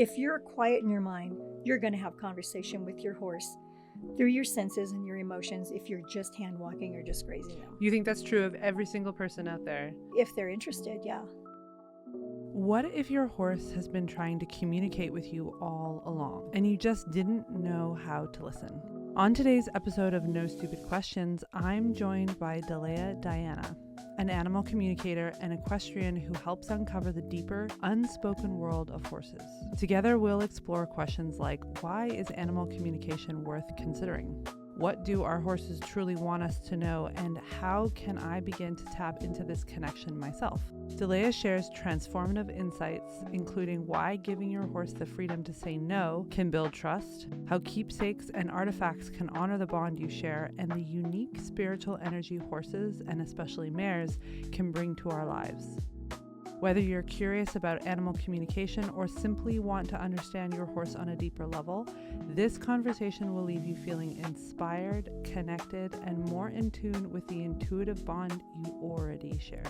If you're quiet in your mind, you're going to have conversation with your horse through your senses and your emotions if you're just hand walking or just grazing them. You think that's true of every single person out there? If they're interested, yeah. What if your horse has been trying to communicate with you all along and you just didn't know how to listen? On today's episode of No Stupid Questions, I'm joined by Delaya Diana, an animal communicator and equestrian who helps uncover the deeper, unspoken world of horses. Together, we'll explore questions like, why is animal communication worth considering? What do our horses truly want us to know, and how can I begin to tap into this connection myself? Delaya shares transformative insights, including why giving your horse the freedom to say no can build trust, how keepsakes and artifacts can honor the bond you share, and the unique spiritual energy horses, and especially mares, can bring to our lives. Whether you're curious about animal communication or simply want to understand your horse on a deeper level, this conversation will leave you feeling inspired, connected, and more in tune with the intuitive bond you already share.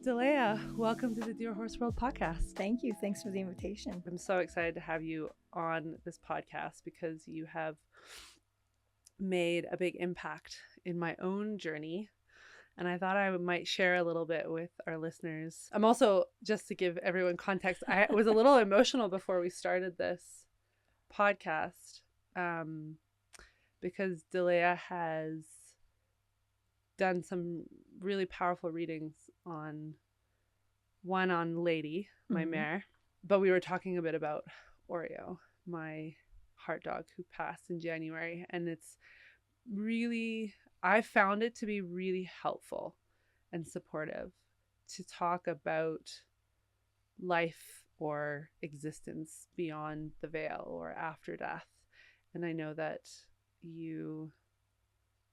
Delaya, welcome to the Dear Horse World podcast. Thank you. Thanks for the invitation. I'm so excited to have you on this podcast because you have made a big impact in my own journey. And I thought I might share a little bit with our listeners. I'm also, just to give everyone context, I was a little emotional before we started this podcast because Delaya has done some really powerful readings on Lady, my mare. But we were talking a bit about Oreo, my heart dog who passed in January. And it's really... I found it to be really helpful and supportive to talk about life or existence beyond the veil or after death. And I know that you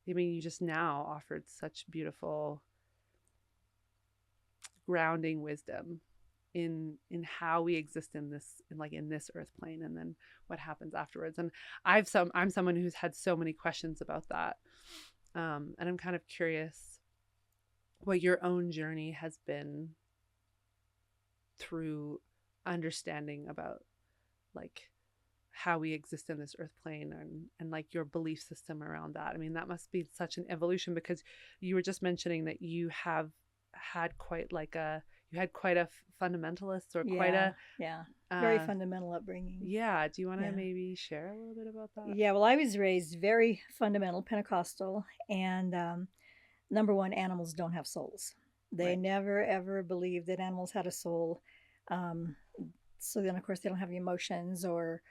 just now offered such beautiful grounding wisdom in how we exist in this earth plane, and then what happens afterwards. And I'm someone who's had so many questions about that. And I'm kind of curious what your own journey has been through understanding about like how we exist in this earth plane and like your belief system around that. I mean, that must be such an evolution, because you were just mentioning that you have had quite a fundamentalist or quite a very fundamental upbringing. Yeah. Do you want to maybe share a little bit about that? Yeah, well, I was raised very fundamental Pentecostal, and number one, animals don't have souls. They never ever believed that animals had a soul. So then, of course, they don't have emotions or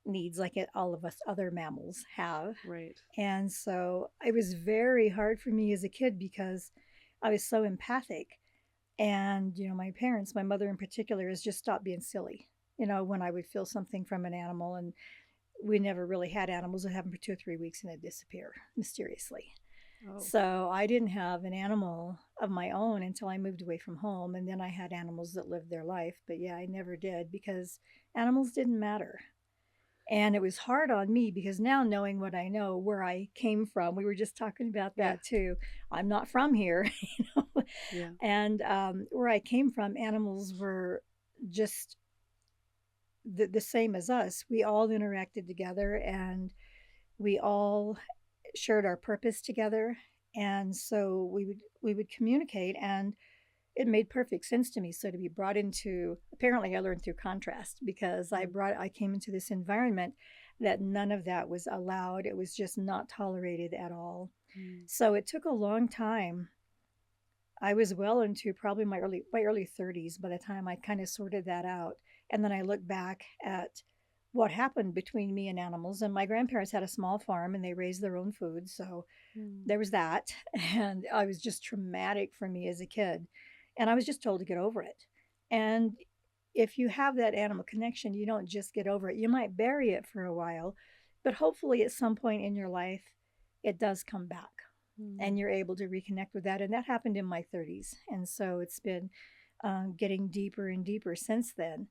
needs like all of us other mammals have. Right. And so it was very hard for me as a kid because I was so empathic. And, my parents, my mother in particular, has just stopped being silly. When I would feel something from an animal, and we never really had animals. It happened for 2 or 3 weeks and it'd disappear mysteriously. Oh. So I didn't have an animal of my own until I moved away from home. And then I had animals that lived their life. But yeah, I never did, because animals didn't matter. And it was hard on me because now, knowing what I know, where I came from, we were just talking about that too. I'm not from here, Yeah. And where I came from, animals were just the same as us. We all interacted together, and we all shared our purpose together. And so we would communicate, and it made perfect sense to me. So to be brought into, apparently I learned through contrast, because I came into this environment that none of that was allowed. It was just not tolerated at all. So it took a long time. I was well into probably my early 30s by the time I kind of sorted that out. And then I look back at what happened between me and animals. And my grandparents had a small farm and they raised their own food. So there was that. And it was just traumatic for me as a kid. And I was just told to get over it. And if you have that animal connection, you don't just get over it. You might bury it for a while, but hopefully at some point in your life, it does come back and you're able to reconnect with that. And that happened in my 30s. And so it's been getting deeper and deeper since then.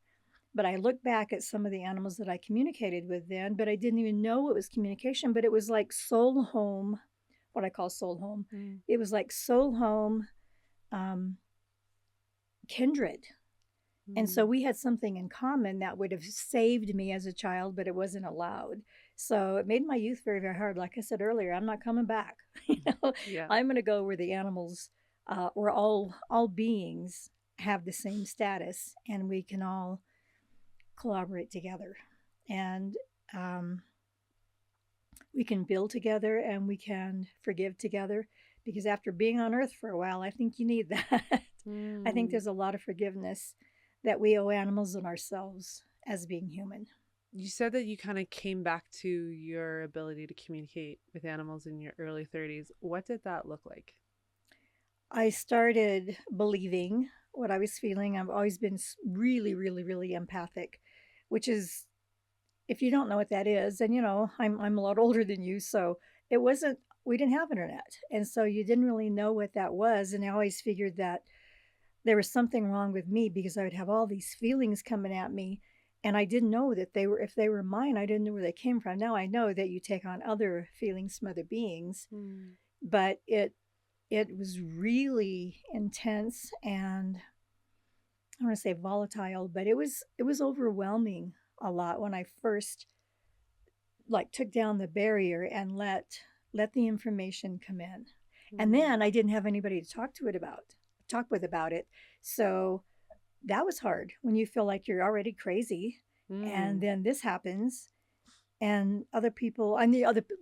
But I look back at some of the animals that I communicated with then, but I didn't even know it was communication, but it was like soul home, what I call soul home. It was like soul home kindred. And so we had something in common that would have saved me as a child, but it wasn't allowed. So it made my youth very, very hard. Like I said earlier, I'm not coming back. Yeah. I'm going to go where the animals, where all beings have the same status, and we can all collaborate together, and we can build together, and we can forgive together. Because after being on Earth for a while, I think you need that. I think there's a lot of forgiveness that we owe animals and ourselves as being human. You said that you kind of came back to your ability to communicate with animals in your early 30s. What did that look like? I started believing what I was feeling. I've always been really, really, really empathic, which is, if you don't know what that is, and I'm a lot older than you, so it wasn't, we didn't have internet. And so you didn't really know what that was. And I always figured that there was something wrong with me because I would have all these feelings coming at me. And I didn't know that if they were mine, I didn't know where they came from. Now I know that you take on other feelings from other beings, but it was really intense, and I don't want to say volatile, but it was overwhelming a lot when I first took down the barrier and let the information come in. And then I didn't have anybody to talk with about it. So that was hard when you feel like you're already crazy, and then this happens, and other people,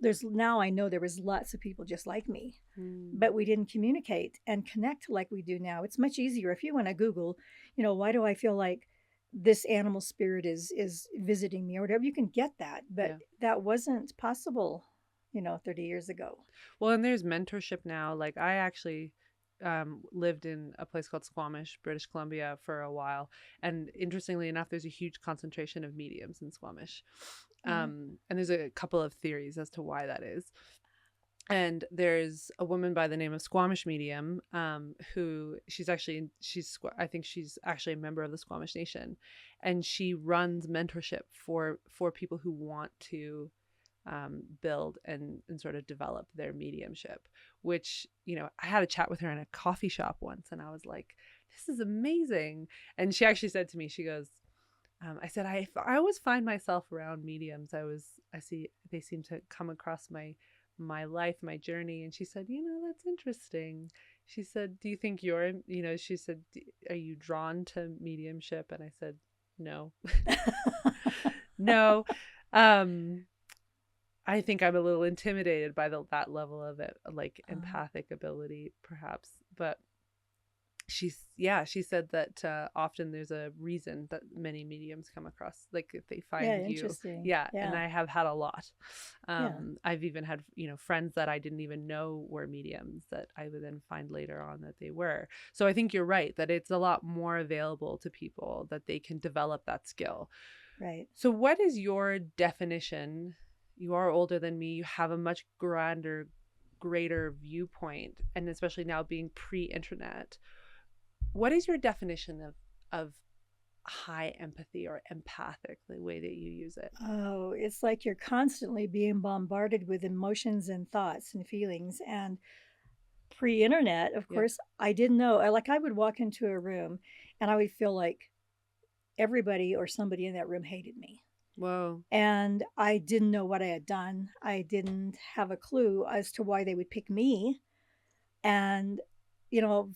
there's, now I know there was lots of people just like me, but we didn't communicate and connect like we do now. It's much easier if you want to Google, why do I feel like this animal spirit is visiting me or whatever. You can get that, but that wasn't possible 30 years ago. Well, and there's mentorship now. Like I actually lived in a place called Squamish, British Columbia for a while. And interestingly enough, there's a huge concentration of mediums in Squamish. And there's a couple of theories as to why that is. And there's a woman by the name of Squamish Medium, who I think she's actually a member of the Squamish Nation, and she runs mentorship for people who want to build and sort of develop their mediumship, which, I had a chat with her in a coffee shop once, and I was like, this is amazing. And she actually said to me, she goes, I said, I always find myself around mediums. I see they seem to come across my life, my journey. And she said, that's interesting. She said, do you think she said, are you drawn to mediumship? And I said, no. No. I think I'm a little intimidated by that level of it, like empathic ability, perhaps. But she said that often there's a reason that many mediums come across, like if they find you. Interesting. Yeah. And I have had a lot. I've even had, friends that I didn't even know were mediums that I would then find later on that they were. So I think you're right, that it's a lot more available to people, that they can develop that skill. Right. So what is your definition? You are older than me. You have a much greater viewpoint, and especially now being pre-internet. What is your definition of high empathy or empathic, the way that you use it? Oh, it's like you're constantly being bombarded with emotions and thoughts and feelings. And pre-internet, of course, I didn't know. I would walk into a room and I would feel like everybody or somebody in that room hated me. Whoa. And I didn't know what I had done. I didn't have a clue as to why they would pick me. And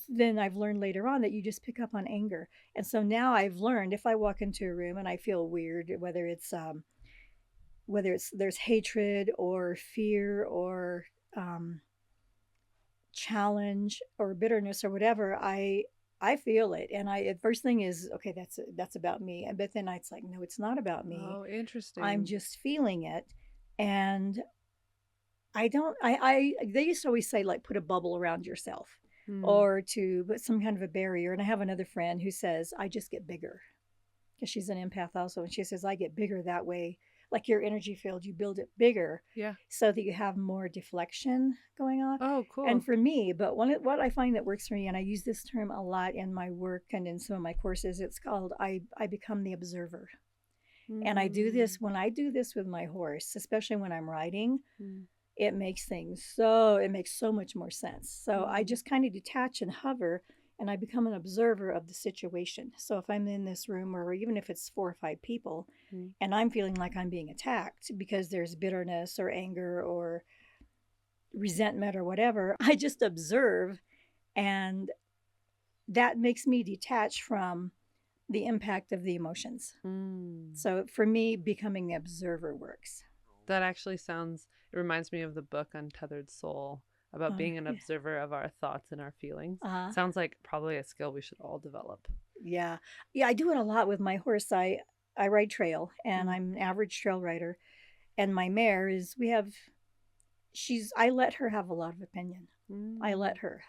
then I've learned later on that you just pick up on anger. And so now I've learned, if I walk into a room and I feel weird, whether it's there's hatred or fear or challenge or bitterness or whatever, I feel it. And the first thing is, okay, that's about me. But then it's like, no, it's not about me. Oh, interesting. I'm just feeling it. And they used to always say, like, put a bubble around yourself. Or to put some kind of a barrier. And I have another friend who says, I just get bigger. Because she's an empath also. And she says, I get bigger that way. Like your energy field, you build it bigger. Yeah. So that you have more deflection going on. Oh, cool. And for me, but what I find that works for me, and I use this term a lot in my work and in some of my courses, it's called, I become the observer. And I do this, when I do this with my horse, especially when I'm riding, it makes so much more sense. So I just kind of detach and hover, and I become an observer of the situation. So if I'm in this room, or even if it's 4 or 5 people, and I'm feeling like I'm being attacked because there's bitterness or anger or resentment or whatever, I just observe, and that makes me detach from the impact of the emotions. So for me, becoming the observer works. That actually sounds, it reminds me of the book Untethered Soul, about being an observer of our thoughts and our feelings. Sounds like probably a skill we should all develop. Yeah. Yeah, I do it a lot with my horse. I ride trail, and I'm an average trail rider. And my mare is, I let her have a lot of opinion. I let her.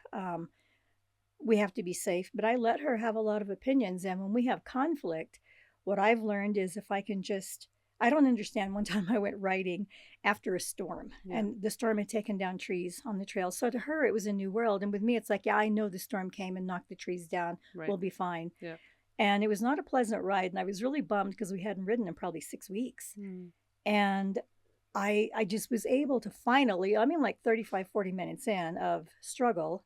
We have to be safe, but I let her have a lot of opinions. And when we have conflict, what I've learned is if I can just, I don't understand. One time I went riding after a storm, and the storm had taken down trees on the trail. So to her, it was a new world. And with me, it's like, yeah, I know the storm came and knocked the trees down. Right. We'll be fine. Yeah. And it was not a pleasant ride. And I was really bummed because we hadn't ridden in probably 6 weeks. And I just was able to finally, I mean, like 35, 40 minutes in of struggle,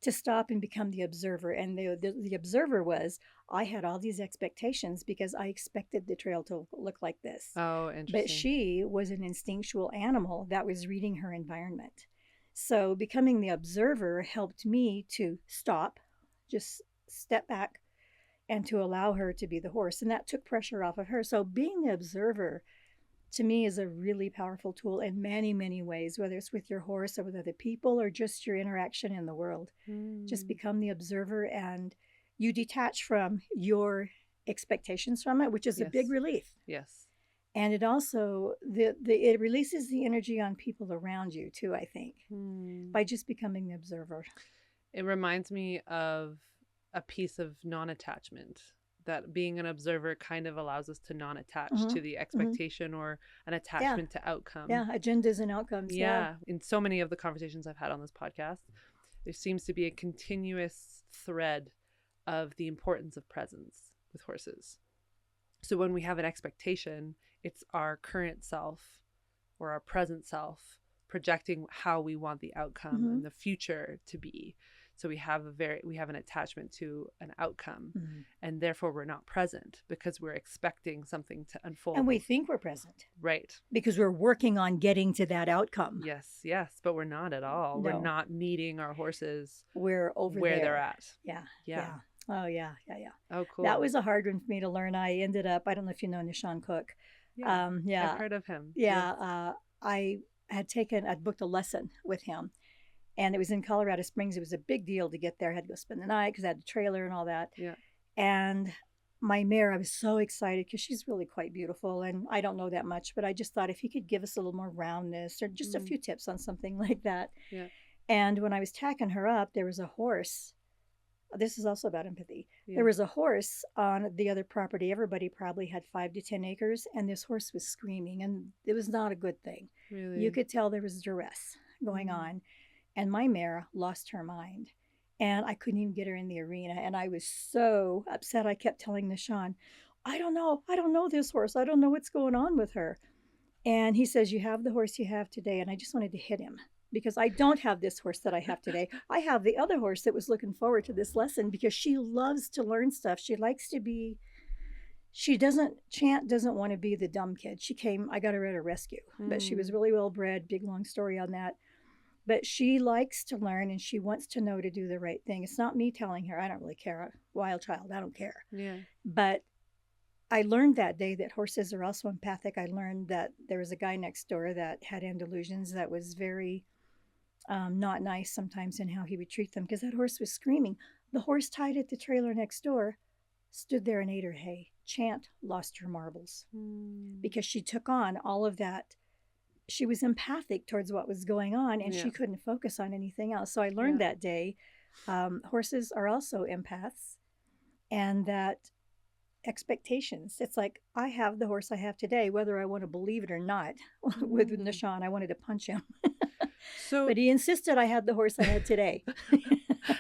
to stop and become the observer. And the observer was, I had all these expectations because I expected the trail to look like this. Oh, interesting. But she was an instinctual animal that was reading her environment. So becoming the observer helped me to stop, just step back, and to allow her to be the horse. And that took pressure off of her. So being the observer, to me, is a really powerful tool in many, many ways, whether it's with your horse or with other people or just your interaction in the world. Just become the observer, and you detach from your expectations from it, which is a big relief. Yes. And it also, it releases the energy on people around you too, I think, by just becoming the observer. It reminds me of a piece of non-attachment, that being an observer kind of allows us to non-attach to the expectation or an attachment to outcome. Yeah, agendas and outcomes. Yeah. In so many of the conversations I've had on this podcast, there seems to be a continuous thread of the importance of presence with horses. So when we have an expectation, it's our current self or our present self projecting how we want the outcome and the future to be. So we have an attachment to an outcome, and therefore we're not present because we're expecting something to unfold. And we think we're present. Right. Because we're working on getting to that outcome. Yes, but we're not at all. No. We're not meeting our horses. We're over where they're at. Yeah. Oh, yeah. Oh, cool. That was a hard one for me to learn. I ended up, I don't know if you know Nishan Cook. Yeah. I've heard of him. Yeah. I'd booked a lesson with him. And it was in Colorado Springs. It was a big deal to get there. I had to go spend the night because I had a trailer and all that. Yeah. And my mare, I was so excited because she's really quite beautiful. And I don't know that much, but I just thought if he could give us a little more roundness or just a few tips on something like that. Yeah. And when I was tacking her up, there was a horse. This is also about empathy. Yeah. There was a horse on the other property. Everybody probably had 5 to 10 acres. And this horse was screaming. And it was not a good thing. Really? You could tell there was duress going on. And my mare lost her mind, and I couldn't even get her in the arena. And I was so upset. I kept telling Nishan, I don't know this horse. I don't know what's going on with her. And he says, you have the horse you have today. And I just wanted to hit him because I don't have this horse that I have today. I have the other horse that was looking forward to this lesson because she loves to learn stuff. She likes to be, Chant doesn't want to be the dumb kid. I got her at a rescue, but she was really well bred. Big, long story on that. But she likes to learn, and she wants to know to do the right thing. It's not me telling her. I don't really care. Wild child, I don't care. Yeah. But I learned that day that horses are also empathic. I learned that there was a guy next door that had delusions that was very not nice sometimes in how he would treat them because that horse was screaming. The horse tied at the trailer next door stood there and ate her hay. Chant lost her marbles because she took on all of that. She was empathic towards what was going on, and she couldn't focus on anything else. So I learned that day horses are also empaths, and that expectations. It's like, I have the horse I have today, whether I want to believe it or not. With Nishan, I wanted to punch him. But he insisted I had the horse I had today.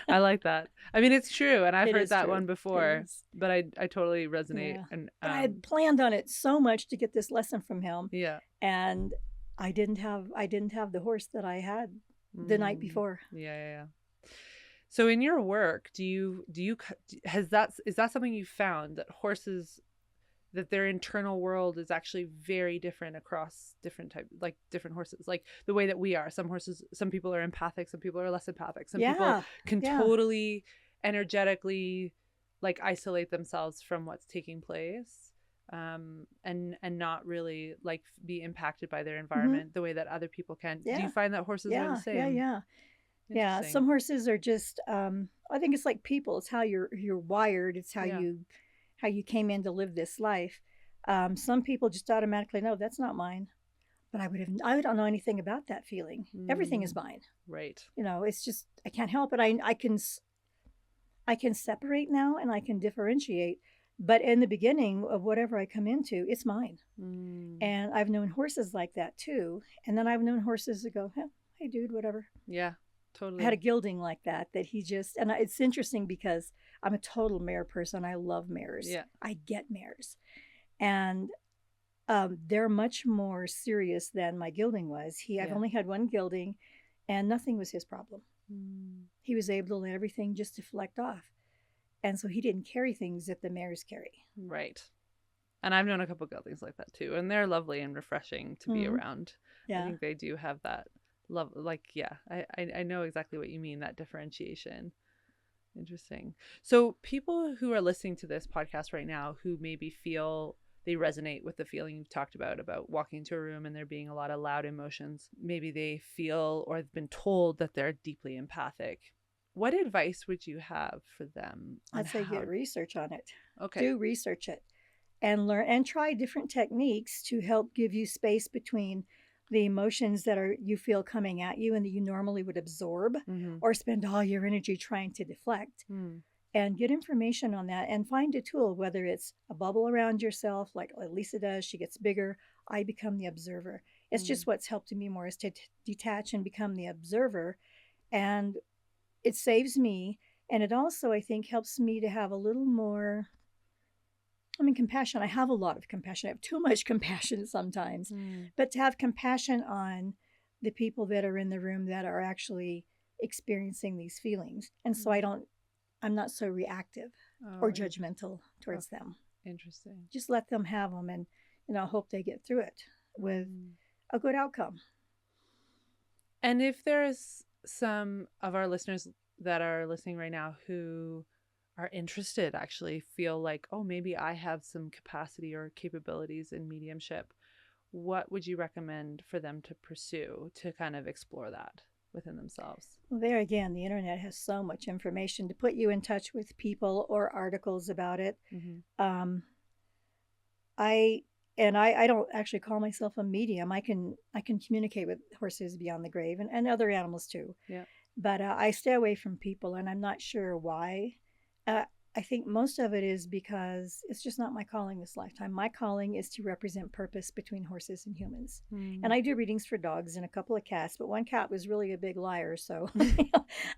I like that. I mean, it's true. And I've heard that one before, but I totally resonate. Yeah. And I had planned on it so much to get this lesson from him. Yeah. And I didn't have the horse that I had the night before. Yeah. So in your work, is that something you found, that horses, that their internal world is actually very different across different types, like different horses, like the way that we are. Some people are empathic, some people are less empathic, some people Yeah. can Yeah. totally energetically like isolate themselves from what's taking place, and not really like be impacted by their environment the way that other people can. Do you Yeah. find that horses are the Yeah. Yeah. same? Yeah. Yeah. Interesting. Some horses are just I think it's like people. It's how you're wired. It's Yeah. how you came in to live this life. Some people just automatically know that's not mine. But I don't know anything about that feeling. Everything is mine. Right. It's just I can't help it. I can separate now and I can differentiate. But in the beginning of whatever I come into, it's mine. And I've known horses like that too. And then I've known horses that go, hey, dude, whatever. Yeah, I had a totally. gelding like that he just, and it's interesting because I'm a total mare person. I love mares. Yeah. I get mares. And they're much more serious than my gelding was. I've Yeah. only had one gelding, and nothing was his problem. He was able to let everything just deflect off, and so he didn't carry things that the mares carry. Right. And I've known a couple geldings like that too, and they're lovely and refreshing to be around. I Yeah. think they do have that love. Like, yeah, I know exactly what you mean, that differentiation. Interesting. So people who are listening to this podcast right now who maybe feel they resonate with the feeling you've talked about walking into a room and there being a lot of loud emotions, maybe they feel or have been told that they're deeply empathic. What advice would you have for them on I'd say how? get research on it. Okay. Do research it and learn and try different techniques to help give you space between the emotions that are you feel coming at you and that you normally would absorb or spend all your energy trying to deflect. And get information on that and find a tool, whether it's a bubble around yourself like Lisa does. She gets bigger. I become the observer. It's just what's helped me more is to detach and become the observer. And it saves me. And it also, I think, helps me to have a little more, compassion. I have a lot of compassion. I have too much compassion sometimes. But to have compassion on the people that are in the room that are actually experiencing these feelings. And so I'm not so reactive or judgmental towards them. Interesting. Just let them have them and, hope they get through it with a good outcome. And if there's some of our listeners that are listening right now who are interested, actually feel like, oh, maybe I have some capacity or capabilities in mediumship, what would you recommend for them to pursue to kind of explore that within themselves? Well, there again, the internet has so much information to put you in touch with people or articles about it. I don't actually call myself a medium. I can communicate with horses beyond the grave and other animals too. Yeah. But I stay away from people, and I'm not sure why. I think most of it is because it's just not my calling this lifetime. My calling is to represent purpose between horses and humans. And I do readings for dogs and a couple of cats, but one cat was really a big liar, so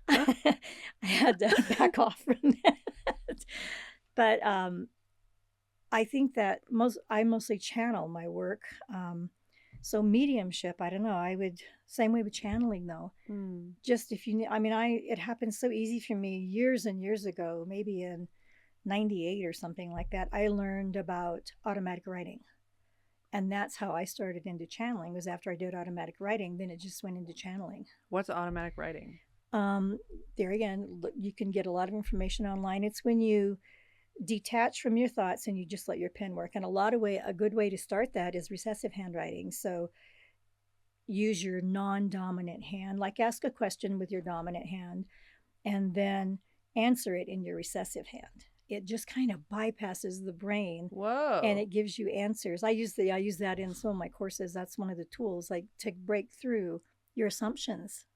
I had to back off from that. But I think that I mostly channel my work. So mediumship, I don't know. I would same way with channeling though. Just if you, it happened so easy for me years and years ago, maybe in '98 or something like that. I learned about automatic writing, and that's how I started into channeling. Was after I did automatic writing, then it just went into channeling. What's automatic writing? There again, you can get a lot of information online. It's when you detach from your thoughts and you just let your pen work. And a good way to start that is recessive handwriting. So use your non-dominant hand, like ask a question with your dominant hand and then answer it in your recessive hand. It just kind of bypasses the brain. Whoa. And it gives you answers. I use that in some of my courses. That's one of the tools, like to break through your assumptions,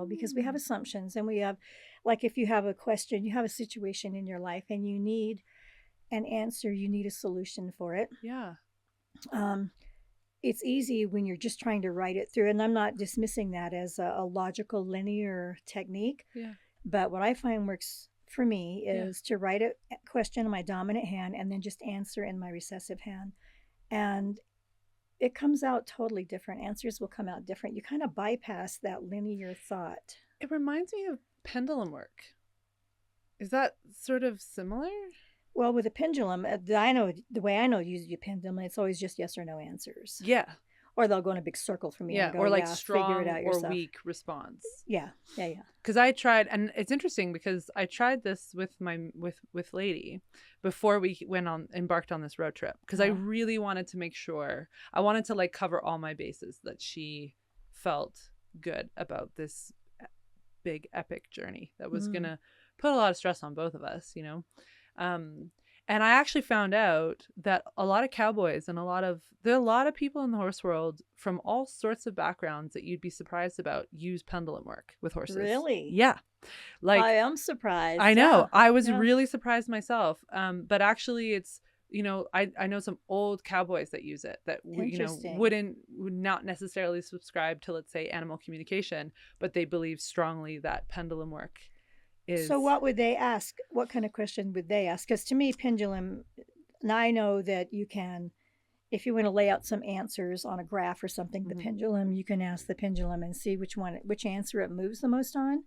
because we have assumptions and we have, like if you have a question, you have a situation in your life and you need an answer, you need a solution for it. Yeah. It's easy when you're just trying to write it through. And I'm not dismissing that as a logical, linear technique. Yeah. But what I find works for me is to write a question in my dominant hand and then just answer in my recessive hand. And it comes out totally different. Answers will come out different. You kind of bypass that linear thought. It reminds me of pendulum work? Is that sort of similar? Well, with a pendulum, the way I know to use a pendulum, it's always just yes or no answers. Yeah. Or they'll go in a big circle for me Yeah. and go, Or like figure it strong out or yourself. weak response. Yeah. Because I tried, and it's interesting because I tried this with Lady before we embarked on this road trip, because I really wanted to make sure, I wanted to like cover all my bases, that she felt good about this big epic journey that was gonna put a lot of stress on both of us, you know. And I actually found out that a lot of cowboys and there are a lot of people in the horse world from all sorts of backgrounds that you'd be surprised about use pendulum work with horses. Really? Yeah. Like, I am surprised. I know. Yeah. I was really surprised myself. But actually it's, you know, I know some old cowboys that use it that, you know, would not necessarily subscribe to, let's say, animal communication, but they believe strongly that pendulum work is. So what would they ask? What kind of question would they ask? Because to me, pendulum, and I know that you can, if you want to lay out some answers on a graph or something, the pendulum, you can ask the pendulum and see which answer it moves the most on.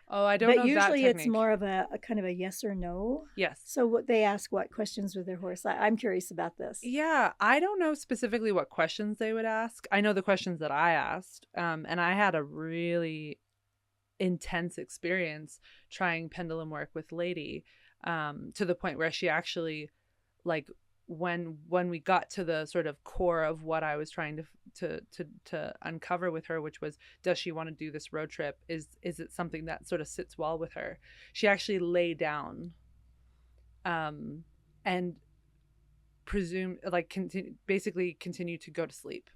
Oh, I don't know that technique. But usually it's more of a kind of a yes or no. Yes. So what they ask, what questions with their horse? I'm curious about this. Yeah, I don't know specifically what questions they would ask. I know the questions that I asked, and I had a really intense experience trying pendulum work with Lady, to the point where she actually, like, when we got to the sort of core of what I was trying to uncover with her, which was, does she want to do this road trip? Is it something that sort of sits well with her? She actually lay down, and basically continued to go to sleep.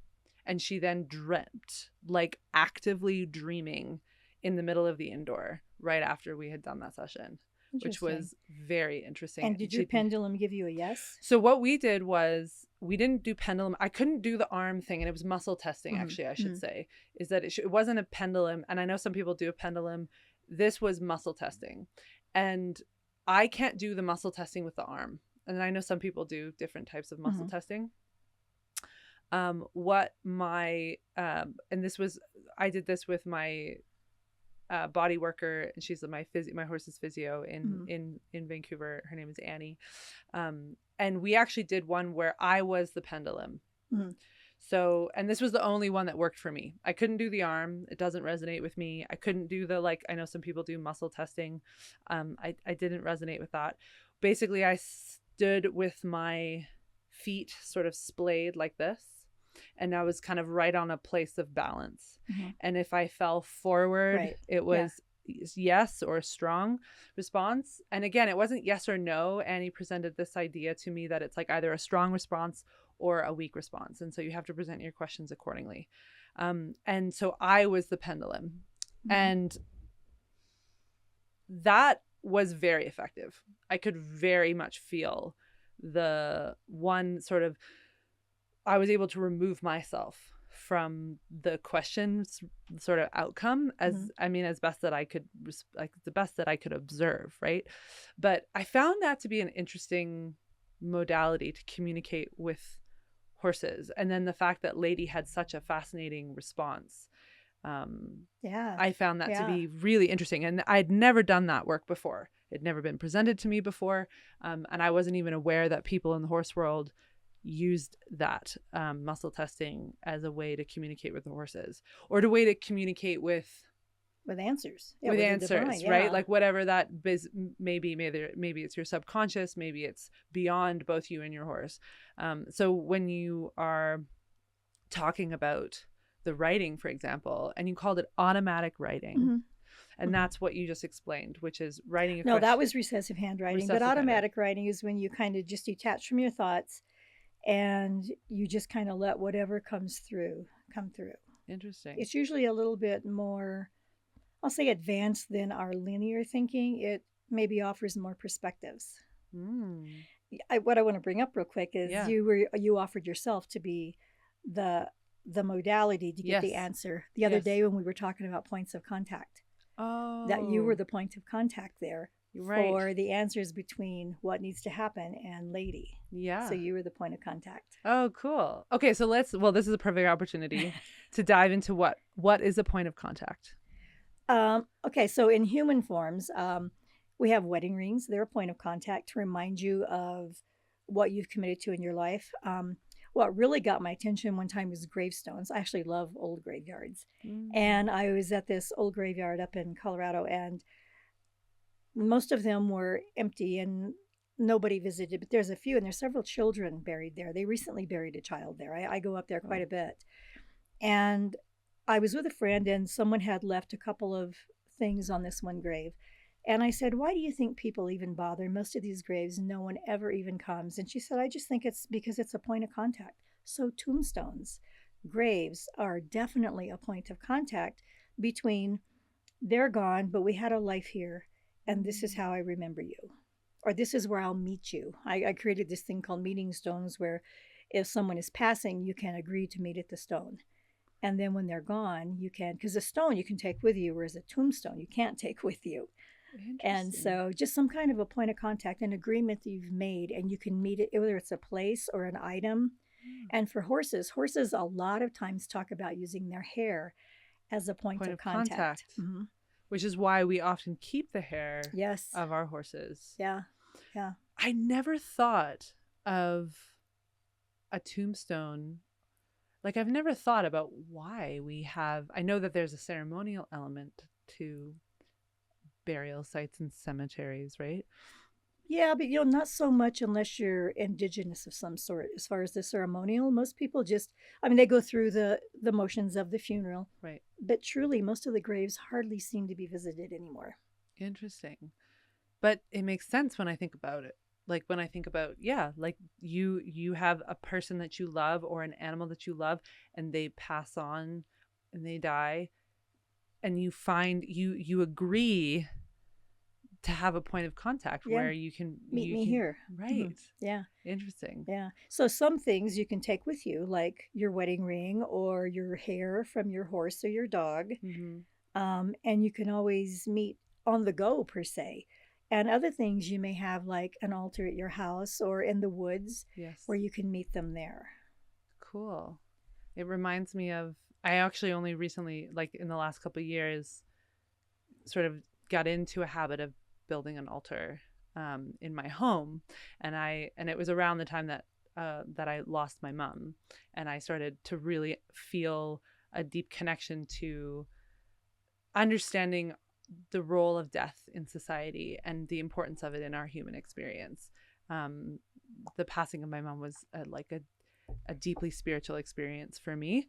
And she then dreamt, like actively dreaming, in the middle of the indoor right after we had done that session, which was very interesting. And did your pendulum give you a yes? So what we did was, we didn't do pendulum. I couldn't do the arm thing, and it was muscle testing, actually, I should say, is that it wasn't a pendulum. And I know some people do a pendulum. This was muscle testing. And I can't do the muscle testing with the arm. And I know some people do different types of muscle testing. And I did this with my body worker, and she's my horse's physio in Vancouver. Her name is Annie. And we actually did one where I was the pendulum. So, and this was the only one that worked for me. I couldn't do the arm. It doesn't resonate with me. I couldn't do I know some people do muscle testing. I didn't resonate with that. Basically, I stood with my feet sort of splayed like this, and I was kind of right on a place of balance. And if I fell forward, it was yes or a strong response. And again, it wasn't yes or no. Annie presented this idea to me that it's like either a strong response or a weak response. And so you have to present your questions accordingly. And so I was the pendulum. And that was very effective. I could very much feel the one sort of, I was able to remove myself from the question's sort of outcome as best that I could, like the best that I could observe. Right. But I found that to be an interesting modality to communicate with horses. And then the fact that Lady had such a fascinating response. I found that to be really interesting. And I'd never done that work before. It'd never been presented to me before. And I wasn't even aware that people in the horse world used that muscle testing as a way to communicate with the horses, or a way to communicate with answers. With answers, right? Like whatever that maybe it's your subconscious, maybe it's beyond both you and your horse. So when you are talking about the writing, for example, and you called it automatic writing, and that's what you just explained, which is writing. No, that was recessive handwriting. But automatic writing is when you kind of just detach from your thoughts and you just kind of let whatever comes through come through. Interesting. It's usually a little bit more, I'll say, advanced than our linear thinking. It maybe offers more perspectives. What I want to bring up real quick is you offered yourself to be the modality to get the answer the other day when we were talking about points of contact. That you were the point of contact there for the answers between what needs to happen and Lady. So you were the point of contact. Oh, cool. Okay, so this is a perfect opportunity to dive into what is a point of contact. Okay, so in human forms, we have wedding rings. They're a point of contact to remind you of what you've committed to in your life. What really got my attention one time was gravestones. I actually love old graveyards. Mm. And I was at this old graveyard up in Colorado, and most of them were empty and nobody visited, but there's a few, and there's several children buried there. They recently buried a child there. I go up there quite Oh, a bit. And I was with a friend, and someone had left a couple of things on this one grave. And I said, "Why do you think people even bother? Most of these graves, no one ever even comes." And she said, "I just think it's because it's a point of contact." So, tombstones, graves are definitely a point of contact between they're gone, but we had a life here, and this is mm. how I remember you, or this is where I'll meet you. I created this thing called meeting stones where if someone is passing, you can agree to meet at the stone. And then when they're gone, you can, because a stone you can take with you, whereas a tombstone you can't take with you. And Interesting. so just some kind of a point of contact, an agreement that you've made, and you can meet it, whether it's a place or an item. Mm. And for horses, horses a lot of times talk about using their hair as a point Point of of contact. contact, Mm-hmm. which is why we often keep the hair Yes. of our horses. Yeah. Yeah. I never thought of a tombstone. Like, I've never thought about why we have. I know that there's a ceremonial element to burial sites and cemeteries, right? Yeah, but not so much unless you're indigenous of some sort. As far as the ceremonial, most people just, I mean, they go through the motions of the funeral, Right. but truly, most of the graves hardly seem to be visited anymore. Interesting. But it makes sense when I think about it. Like when I think about, yeah, like you have a person that you love or an animal that you love and they pass on and they die and you agree to have a point of contact Yeah, where you can meet you me can here. Hmm. right. Yeah, Interesting. yeah. So some things you can take with you, like your wedding ring or your hair from your horse or your dog, Mhm. and you can always meet on the go per se. And other things you may have, like an altar at your house or in the woods, Yes. where you can meet them there. Cool. It reminds me of I actually only recently, like in the last couple of years, sort of got into a habit of building an altar in my home, and it was around the time that I lost my mom, and I started to really feel a deep connection to understanding the role of death in society and the importance of it in our human experience. Um, the passing of my mom was a deeply spiritual experience for me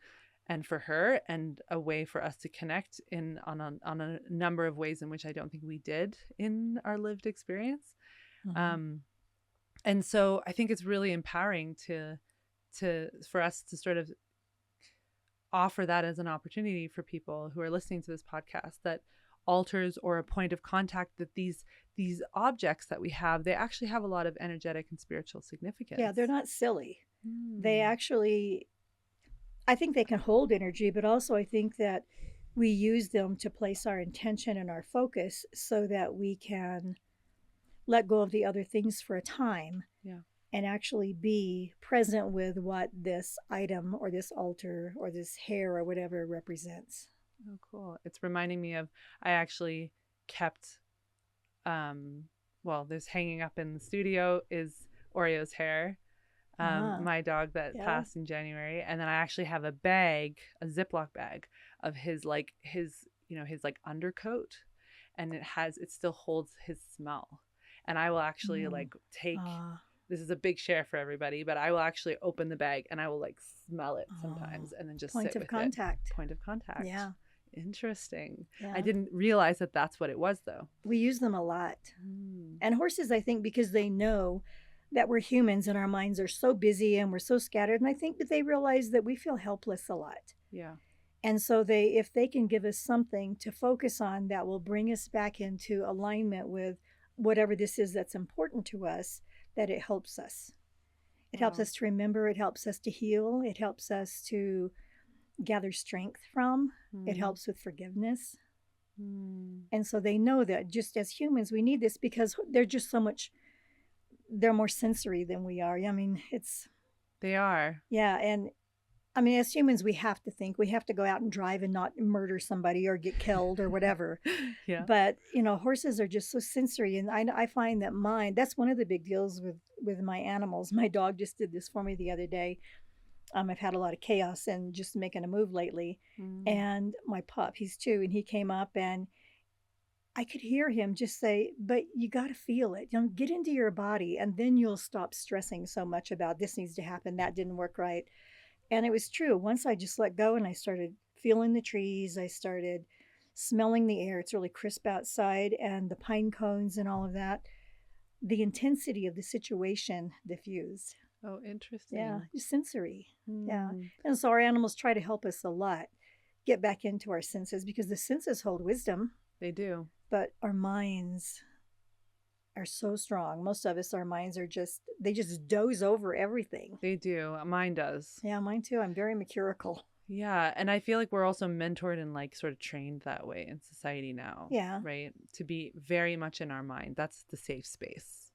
and for her, and a way for us to connect in on a number of ways in which I don't think we did in our lived experience. Hmm. Um, and so I think it's really empowering for us to sort of offer that as an opportunity for people who are listening to this podcast, that altars or a point of contact, that these objects that we have, they actually have a lot of energetic and spiritual Yeah, significance. they're not silly. They Mm. actually, I think they can hold energy, but also I think that we use them to place our intention and our focus so that we can let go of the other things for a time Yeah. and actually be present with what this item or this altar or this hair or whatever represents. Oh, cool. It's reminding me of, I actually kept, um, well, there's hanging up in the studio is Oreo's hair, Ah, my dog that yeah. passed in January. And then I actually have a bag, a Ziploc bag of his like undercoat. And it still holds his smell. And I will actually Mm. like take, Ah, this is a big share for everybody, but I will actually open the bag and I will like smell it oh. sometimes and then just Point sit of with it. contact. Point of contact. Yeah, Interesting. I yeah. didn't realize that that's what it was, though. We use them a lot. Mm, And horses, I think, because they know that we're humans and our minds are so busy and we're so scattered. And I think that they realize that we feel helpless a lot. yeah. And so if they can give us something to focus on that will bring us back into alignment with whatever this is that's important to us, that it helps us. It helps Wow. us to remember, it helps us to heal, it helps us to gather strength from, it Mm, helps with forgiveness. mm. And so they know that just as humans, we need this because they're just so much, they're more sensory than we are. I mean, it's, They are. yeah. And I mean, as humans, we have to think. We have to go out and drive and not murder somebody or get killed or whatever. Yeah. But, you know, horses are just so sensory. And I find that that's one of the big deals with my animals. My dog just did this for me the other day. I've had a lot of chaos and just making a move lately. Mm. And my pup, he's 2, and he came up and I could hear him just say, but you got to feel it. You know, get into your body and then you'll stop stressing so much about this needs to happen, that didn't work right. And it was true. Once I just let go and I started feeling the trees, I started smelling the air. It's really crisp outside and the pine cones and all of that. The intensity of the situation diffused. Oh, Yeah, interesting. just sensory. Yeah. Mm. And so our animals try to help us a lot get back into our senses because the senses hold wisdom, They do. but our minds are so strong. Most of us, our minds are they just doze over everything. They do. Mine does. Yeah, mine too. I'm very mercurical. Yeah. And I feel like we're also mentored and like sort of trained that way in society now. Yeah. Right. To be very much in our mind. That's the safe space.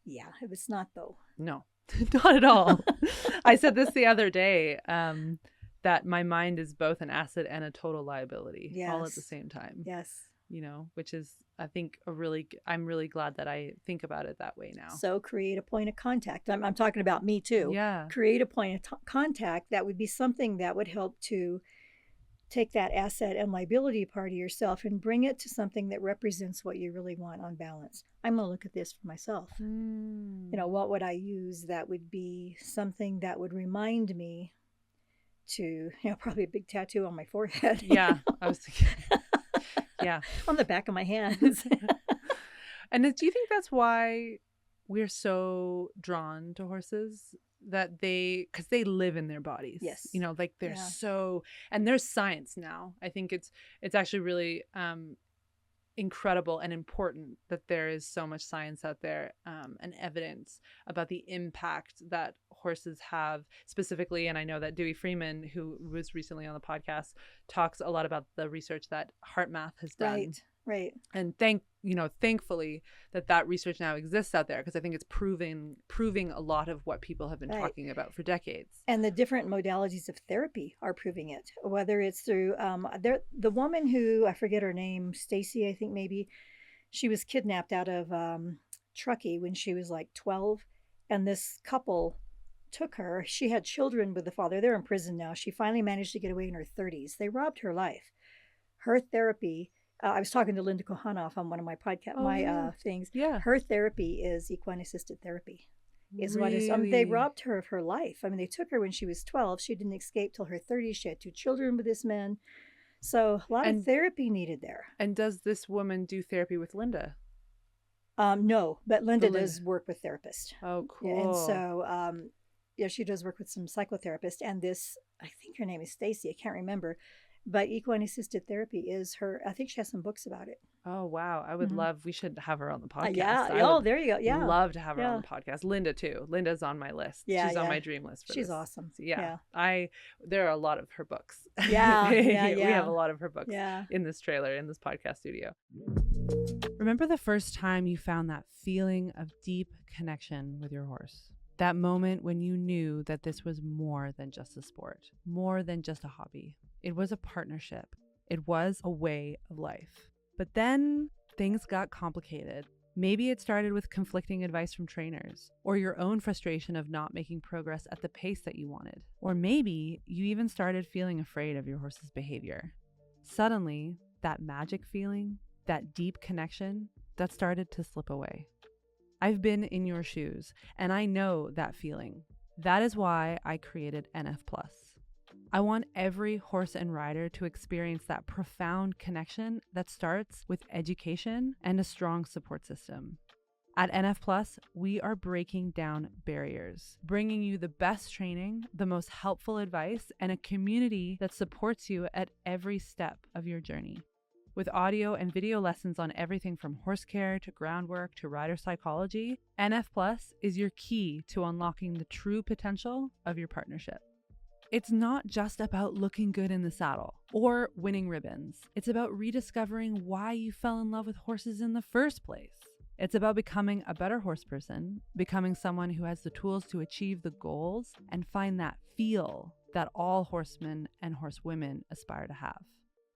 Yeah, it was not though. No, not at all. I said this the other day, that my mind is both an asset and a total liability all at the Yes. same time. Yes. You know, which is, I think, I'm really glad that I think about it that way now. So create a point of contact. I'm talking about me too. Yeah. Create a point of contact that would be something that would help to take that asset and liability part of yourself and bring it to something that represents what you really want on balance. I'm going to look at this for myself. Mm. You know, what would I use that would be something that would remind me to, you know, probably a big tattoo on my forehead. Yeah, I was thinking. Yeah. On the back of my hands. And do you think that's why we're so drawn to horses? That because they live in their bodies. Yes. You know, like they're Yeah. so, and there's science now. I think it's actually really incredible and important that there is so much science out there and evidence about the impact that horses have specifically. And I know that Dewey Freeman, who was recently on the podcast, talks a lot about the research that HeartMath has done. Right. And thankfully that research now exists out there, because I think it's proving a lot of what people have been talking about for decades. And the different modalities of therapy are proving it, whether it's through the woman who, I forget her name, Stacy, I think maybe, she was kidnapped out of Truckee when she was like 12, and this couple took her. She had children with the father. They're in prison now. She finally managed to get away in her 30s. They robbed her life. Her therapy, I was talking to Linda Kohanoff on one of my podcast, things. Yeah. Her therapy is equine assisted therapy. Is really? what is. They robbed her of her life. I mean, they took her when she was 12. She didn't escape till her 30s. She had 2 children with this man. So a lot of therapy needed there. And does this woman do therapy with Linda? No, but Linda does work with therapists. Oh, cool. Yeah, and so, she does work with some psychotherapists. And this, I think her name is Stacy. I can't remember. But equine assisted therapy is her. I think she has some books about it. Oh, wow. I would love, we should have her on the podcast. Yeah. There you go. Yeah. Love to have her on the podcast. Linda too. Linda's on my list. Yeah. She's on my dream list. She's awesome. So, there are a lot of her books. Yeah. We have a lot of her books in this trailer, in this podcast studio. Remember the first time you found that feeling of deep connection with your horse? That moment when you knew that this was more than just a sport, more than just a hobby. It was a partnership. It was a way of life. But then things got complicated. Maybe it started with conflicting advice from trainers, or your own frustration of not making progress at the pace that you wanted. Or maybe you even started feeling afraid of your horse's behavior. Suddenly, that magic feeling, that deep connection, that started to slip away. I've been in your shoes, and I know that feeling. That is why I created NF+. I want every horse and rider to experience that profound connection that starts with education and a strong support system. At NF+, we are breaking down barriers, bringing you the best training, the most helpful advice, and a community that supports you at every step of your journey. With audio and video lessons on everything from horse care to groundwork to rider psychology, NF+ is your key to unlocking the true potential of your partnership. It's not just about looking good in the saddle or winning ribbons. It's about rediscovering why you fell in love with horses in the first place. It's about becoming a better horse person, becoming someone who has the tools to achieve the goals and find that feel that all horsemen and horsewomen aspire to have.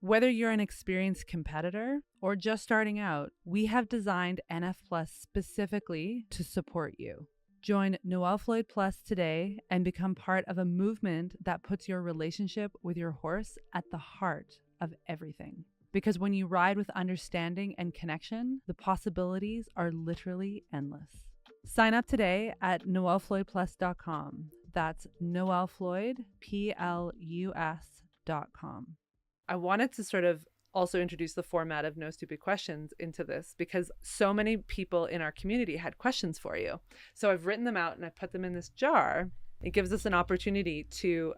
Whether you're an experienced competitor or just starting out, we have designed NF Plus specifically to support you. Join Noelle Floyd Plus today and become part of a movement that puts your relationship with your horse at the heart of everything. Because when you ride with understanding and connection, the possibilities are literally endless. Sign up today at noellefloydplus.com. That's Noelle Floyd, PLUS.com. I wanted to sort of also introduce the format of No Stupid Questions into this because so many people in our community had questions for you. So I've written them out and I put them in this jar. It gives us an opportunity to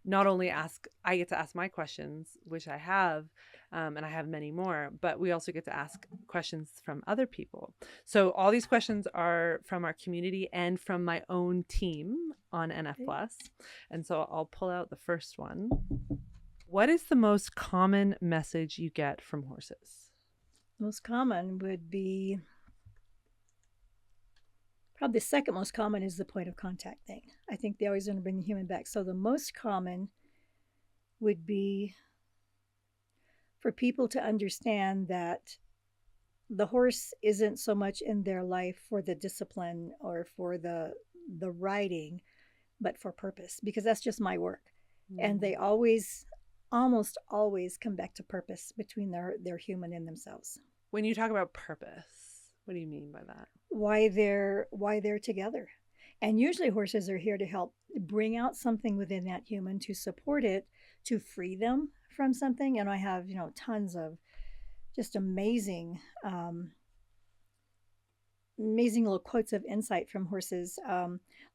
not only I get to ask my questions, which I have, and I have many more, but we also get to ask questions from other people. So all these questions are from our community and from my own team on NF Plus. And so I'll pull out the first one. What is the most common message you get from horses? Most common would be, probably the second most common is the point of contact thing. I think they always want to bring the human back. So the most common would be for people to understand that the horse isn't so much in their life for the discipline or for the riding, but for purpose, because that's just my work. And they almost always come back to purpose between their human and themselves. When you talk about purpose, what do you mean by that? Why they're together. And usually horses are here to help bring out something within that human, to support it, to free them from something. And I have, tons of just amazing little quotes of insight from horses.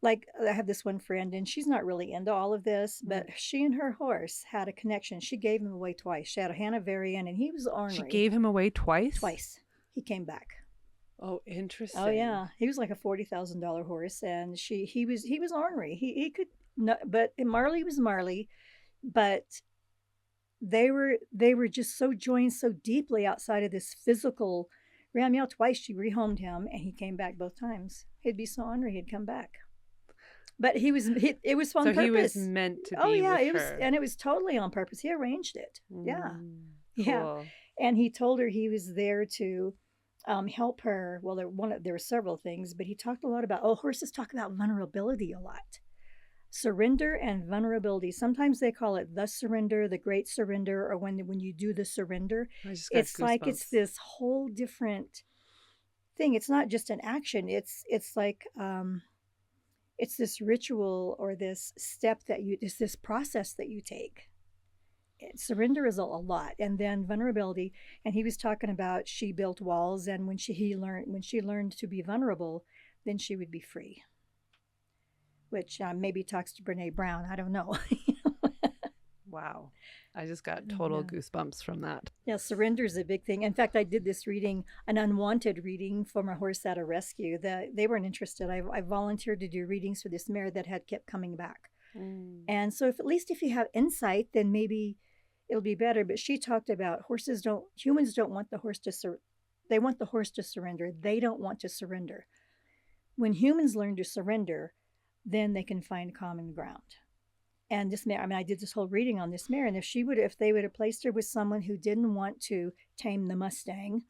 Like I have this one friend, and she's not really into all of this, but she and her horse had a connection. She gave him away twice. She had a Hanoverian, and he was ornery. She gave him away twice? Twice. He came back. Oh, interesting. Oh yeah, he was like a $40,000 horse, and he was ornery. He could no, but Marley was Marley, but they were just so joined so deeply outside of this physical. Ran me out twice. She rehomed him, and he came back both times. He'd be so ornery, he'd come back. But it was on purpose. So he was meant to be with her. And it was totally on purpose. He arranged it. Yeah, cool. Yeah. And he told her he was there to help her. Well, there were several things, but he talked a lot about. Horses talk about vulnerability a lot. Surrender and vulnerability. Sometimes they call it the surrender, the great surrender, or when you do the surrender, it's like it's this whole different thing. It's not just an action. It's like it's this ritual or this step it's this process that you take. Surrender is a lot, and then vulnerability. And he was talking about she built walls, and when she learned to be vulnerable, then she would be free. Which maybe talks to Brene Brown. I don't know. Wow. I just got total goosebumps from that. Yeah, surrender is a big thing. In fact, I did this reading, an unwanted reading from a horse at a rescue. They weren't interested. I volunteered to do readings for this mare that had kept coming back. And so at least if you have insight, then maybe it'll be better. But she talked about humans don't want the horse to they want the horse to surrender. They don't want to surrender. When humans learn to surrender, then they can find common ground. And this mare, I did this whole reading on this mare, and if they would have placed her with someone who didn't want to tame the Mustang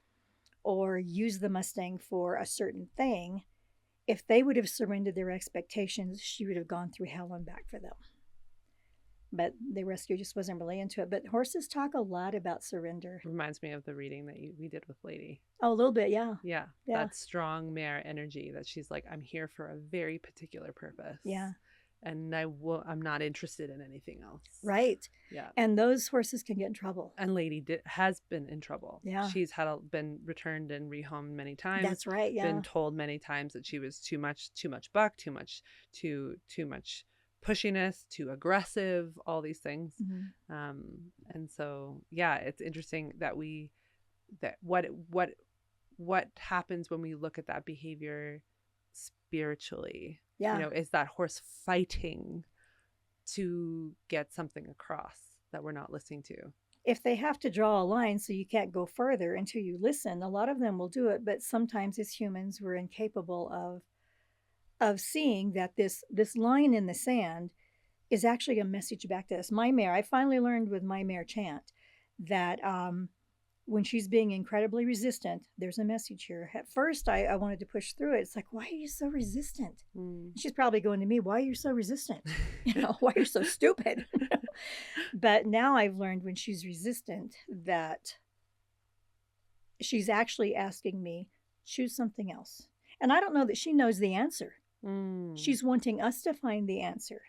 or use the Mustang for a certain thing, if they would have surrendered their expectations, she would have gone through hell and back for them. But the rescue just wasn't really into it. But horses talk a lot about surrender. Reminds me of the reading that we did with Lady. Oh, a little bit, yeah. Yeah. That strong mare energy that she's like, I'm here for a very particular purpose. Yeah. And I'm not interested in anything else. Right. Yeah. And those horses can get in trouble. And Lady has been in trouble. Yeah. She's been returned and rehomed many times. That's right. Yeah. Been told many times that she was too much buck, too much pushiness, too aggressive, all these things. And so, yeah, it's interesting that what happens when we look at that behavior spiritually. Yeah. Is that horse fighting to get something across that we're not listening to? If they have to draw a line so you can't go further until you listen, a lot of them will do it. But sometimes as humans, we're incapable of seeing that this line in the sand is actually a message back to us. My mare, I finally learned with my mare Chant that when she's being incredibly resistant, there's a message here. At first, I wanted to push through it. It's like, why are you so resistant? She's probably going to me, why are you so resistant? Why are you so stupid? But now I've learned when she's resistant that she's actually asking me, choose something else. And I don't know that she knows the answer. She's wanting us to find the answer.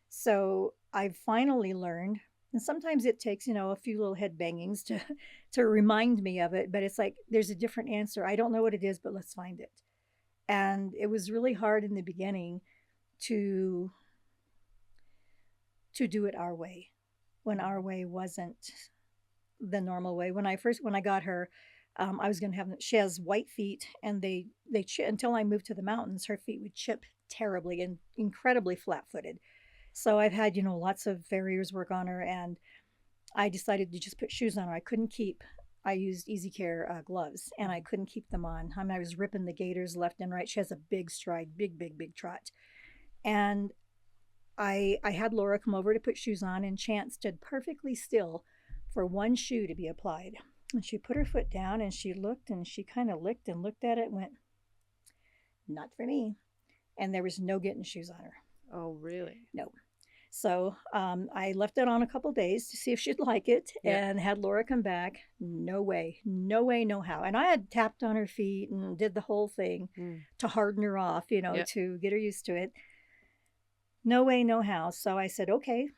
So I've finally learned, and sometimes it takes, a few little head bangings to remind me of it, but it's like, there's a different answer. I don't know what it is, but let's find it. And it was really hard in the beginning to do it our way, when our way wasn't the normal way. When I got her, I was going to she has white feet, and they until I moved to the mountains, her feet would chip terribly and incredibly flat-footed. So I've had, lots of farriers work on her, and I decided to just put shoes on her. I used Easy Care gloves, and I couldn't keep them on. I was ripping the gaiters left and right. She has a big stride, big trot. And I had Laura come over to put shoes on, and Chance stood perfectly still for one shoe to be applied. And she put her foot down, and she looked, and she kind of licked and looked at it and went, not for me. And there was no getting shoes on her. Oh, really? No. So I left it on a couple days to see if she'd like it, and had Laura come back. No way, no how. And I had tapped on her feet and did the whole thing to harden her off, to get her used to it. No way, no how. So I said, okay,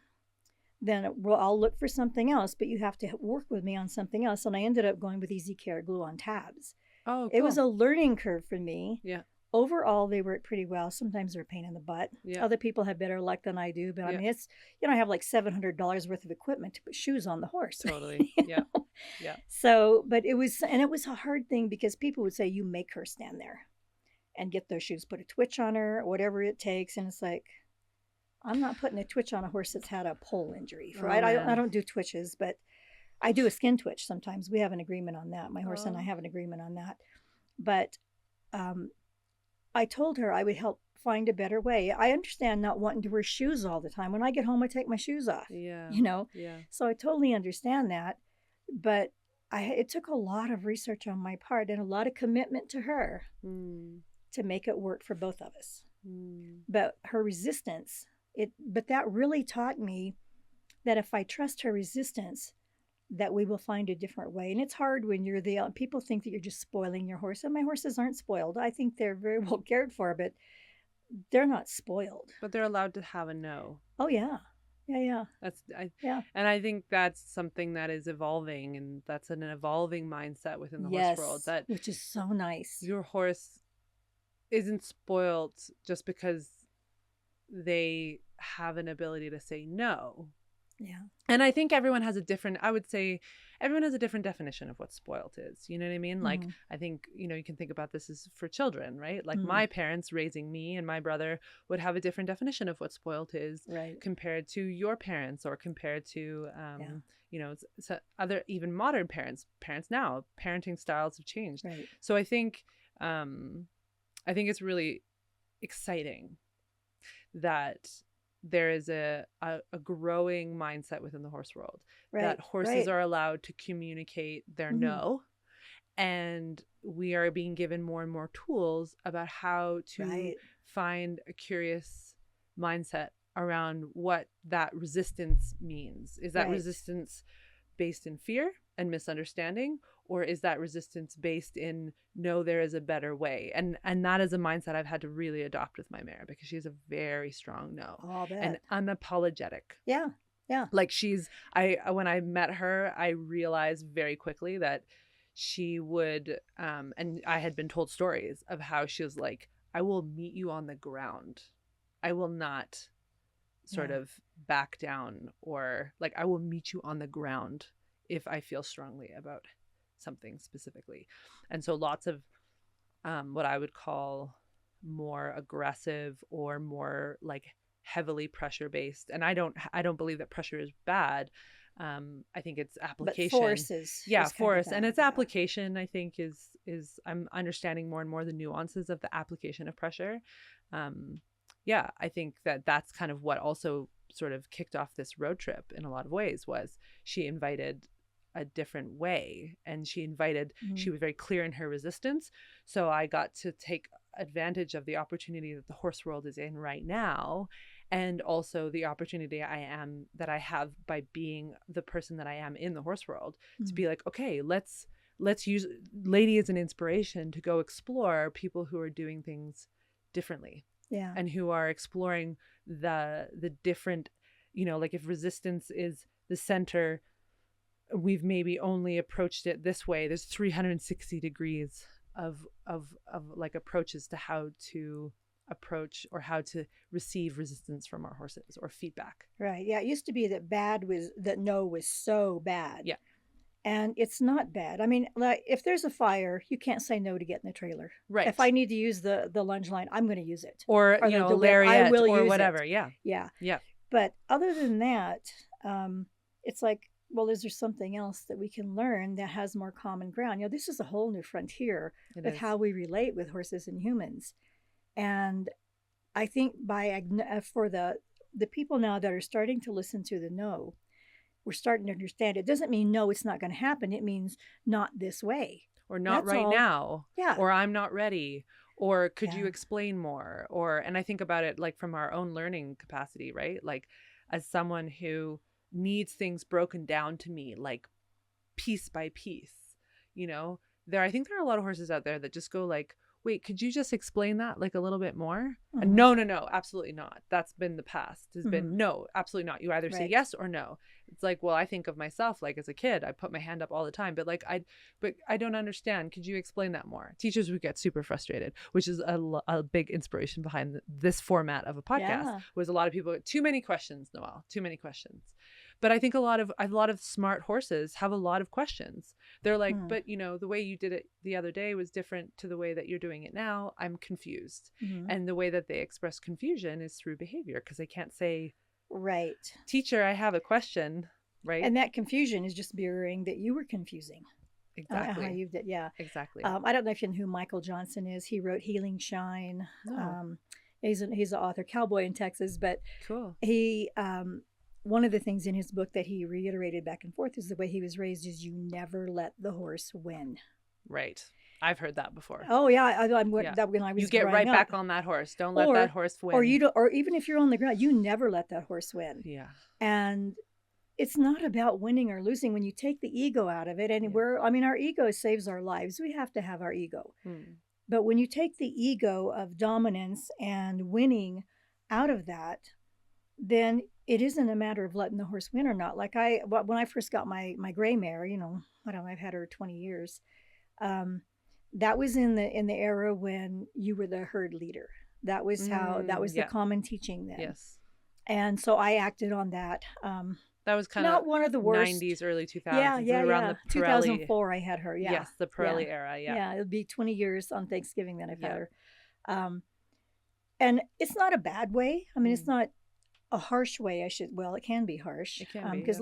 then I'll look for something else, but you have to work with me on something else. And I ended up going with Easy Care glue on tabs. Oh, cool. It was a learning curve for me. Yeah. Overall, they work pretty well. Sometimes they're a pain in the butt. Yeah. Other people have better luck than I do. But I mean, it's, I have like $700 worth of equipment to put shoes on the horse. Totally. Yeah. Yeah. So, but it was a hard thing, because people would say, you make her stand there and get those shoes, put a twitch on her, whatever it takes. And it's like, I'm not putting a twitch on a horse that's had a pole injury. I don't do twitches, but I do a skin twitch sometimes. We have an agreement on that. My horse and I have an agreement on that. But I told her I would help find a better way. I understand not wanting to wear shoes all the time. When I get home, I take my shoes off. Yeah. Yeah. So I totally understand that. But it took a lot of research on my part and a lot of commitment to her to make it work for both of us. But her resistance, but that really taught me that if I trust her resistance, that we will find a different way. And it's hard when you're people think that you're just spoiling your horse. And my horses aren't spoiled. I think they're very well cared for, but they're not spoiled. But they're allowed to have a no. Oh, yeah. Yeah. And I think that's something that is evolving, and that's an evolving mindset within the horse world. Which is so nice. Your horse isn't spoiled just because they have an ability to say no. Yeah. And I think everyone has a different definition of what spoiled is. You know what I mean? Like, I think, you can think about this as for children, right? Like my parents raising me and my brother would have a different definition of what spoiled is compared to your parents, or compared to, other, even modern parents now. Parenting styles have changed. Right. So I think it's really exciting that there is a growing mindset within the horse world that horses are allowed to communicate their no, and we are being given more and more tools about how to find a curious mindset around what that resistance means. Is that resistance based in fear and misunderstanding, or is that resistance based in, no, there is a better way? And that is a mindset I've had to really adopt with my mare, because she's a very strong no. Oh, and unapologetic. Yeah. Like when I met her, I realized very quickly that she would, and I had been told stories of how she was like, I will meet you on the ground. I will not sort of back down, or like, I will meet you on the ground if I feel strongly about something specifically. And so lots of what I would call more aggressive, or more like heavily pressure based. And I don't believe that pressure is bad. I think it's application. But force is force. And its application, I think, is I'm understanding more and more the nuances of the application of pressure. I think that's kind of what also sort of kicked off this road trip in a lot of ways was she invited a different way, and she was very clear in her resistance. So I got to take advantage of the opportunity that the horse world is in right now, and also the opportunity that I have by being the person that I am in the horse world, to be like, okay, let's use Lady as an inspiration to go explore people who are doing things differently. Yeah. And who are exploring the different, like if resistance is the center, we've maybe only approached it this way. There's 360 degrees of like approaches to how to approach or how to receive resistance from our horses or feedback. Right. Yeah. It used to be that no was so bad. Yeah. And it's not bad. I mean, like if there's a fire, you can't say no to get in the trailer. Right. If I need to use the lunge line, I'm going to use it. Or the lariat I will or use whatever. it. Yeah. Yeah. Yeah. But other than that, it's like, well, is there something else that we can learn that has more common ground? This is a whole new frontier with how we relate with horses and humans. And I think for the people now that are starting to listen to the no, we're starting to understand it doesn't mean no, it's not going to happen. It means not this way. Or not right now. Yeah. Or I'm not ready. Or could you explain more? And I think about it like from our own learning capacity, right? Like as someone who needs things broken down to me, like piece by piece, I think there are a lot of horses out there that just go like, wait, could you just explain that like a little bit more? And no, absolutely not. That's been the past. Has been no, absolutely not. You either say yes or no. It's like, well, I think of myself like as a kid, I put my hand up all the time, but I don't understand. Could you explain that more? Teachers would get super frustrated, which is a big inspiration behind this format of a podcast. Was a lot of people get too many questions, Noelle, too many questions. But I think a lot of smart horses have a lot of questions. They're like, but the way you did it the other day was different to the way that you're doing it now. I'm confused. And the way that they express confusion is through behavior, because they can't say, right, teacher, I have a question, right? And that confusion is just mirroring that you were confusing. Exactly. How you did, yeah. Exactly. I don't know if you know who Michael Johnson is. He wrote Healing Shine. No. He's an author, cowboy in Texas, but cool. He one of the things in his book that he reiterated back and forth is the way he was raised is you never let the horse win. Right. I've heard that before. Oh yeah, that when I was you get right up. back on that horse. Don't let that horse win. Or you don't, or even if you're on the ground, you never let that horse win. Yeah. And it's not about winning or losing when you take the ego out of it. And our ego saves our lives. We have to have our ego. But when you take the ego of dominance and winning out of that, then it isn't a matter of letting the horse win or not. Like when I first got my gray mare, I don't know, I've had her 20 years. That was in the era when you were the herd leader. That was the common teaching then. Yes. And so I acted on that. That was kind not of one of the worst. 90s, early 2000s. Yeah. Around the Pirelli. 2004, I had her. Yeah. Yes, the Pirelli era. Yeah. Yeah, it'll be 20 years on Thanksgiving that I've had her. And it's not a bad way. I mean, it's not a harsh way. It can be harsh. It can be, because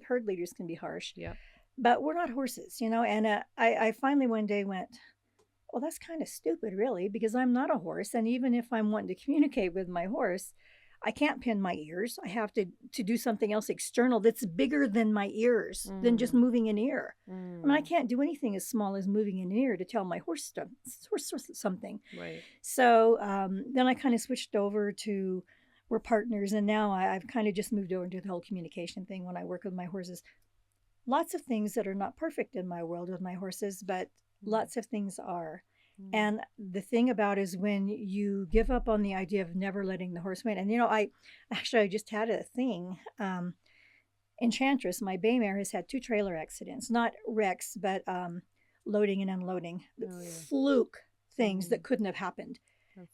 herd leaders can be harsh. Yeah. But we're not horses, And I finally one day went, well, that's kind of stupid, really, because I'm not a horse. And even if I'm wanting to communicate with my horse, I can't pin my ears. I have to do something else external that's bigger than my ears, than just moving an ear. I mean, I can't do anything as small as moving an ear to tell my horse something. Right. So then I kind of switched over to, we're partners, and now I've kind of just moved over into the whole communication thing when I work with my horses. Lots of things that are not perfect in my world with my horses, but lots of things are. And the thing about is when you give up on the idea of never letting the horse win. And, I just had a thing. Enchantress, my bay mare, has had 2 trailer accidents, not wrecks, but loading and unloading, fluke things that couldn't have happened.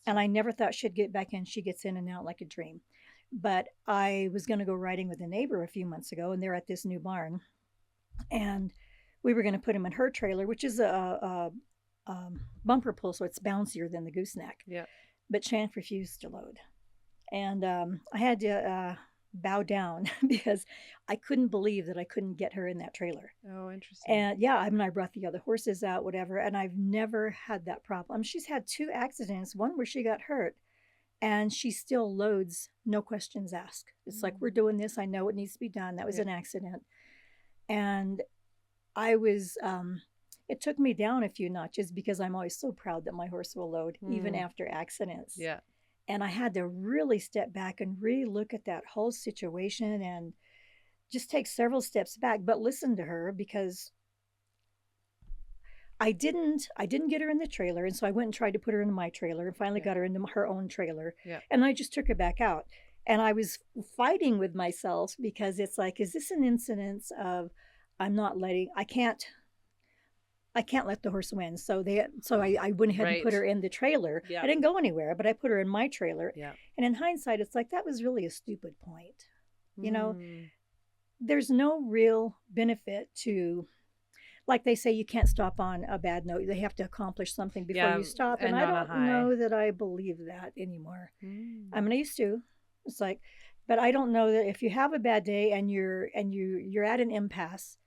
And I never thought she'd get back in. She gets in and out like a dream. But I was going to go riding with a neighbor a few months ago, and they're at this new barn. And we were going to put him in her trailer, which is a bumper pull, so it's bouncier than the gooseneck. Yeah. But Chant refused to load. And I had to bow down because I couldn't believe that I couldn't get her in that trailer. Oh, interesting. And I brought the other horses out, whatever, and I've never had that problem. She's had 2 accidents, one where she got hurt, and she still loads, no questions asked. It's like, we're doing this. I know it needs to be done. That was an accident. And I was, it took me down a few notches because I'm always so proud that my horse will load, even after accidents. Yeah. And I had to really step back and really look at that whole situation and just take several steps back, but listen to her, because I didn't get her in the trailer. And so I went and tried to put her in my trailer and finally got her into her own trailer. Yeah. And I just took her back out. And I was fighting with myself because it's like, is this an incidence of I can't let the horse win. So I went ahead and put her in the trailer. Yeah. I didn't go anywhere, but I put her in my trailer. Yeah. And in hindsight, it's like, that was really a stupid point. You know, there's no real benefit to, like they say, you can't stop on a bad note. They have to accomplish something before you stop. And I don't know that I believe that anymore. I mean, I used to. It's like, but I don't know that if you have a bad day and you're at an impasse,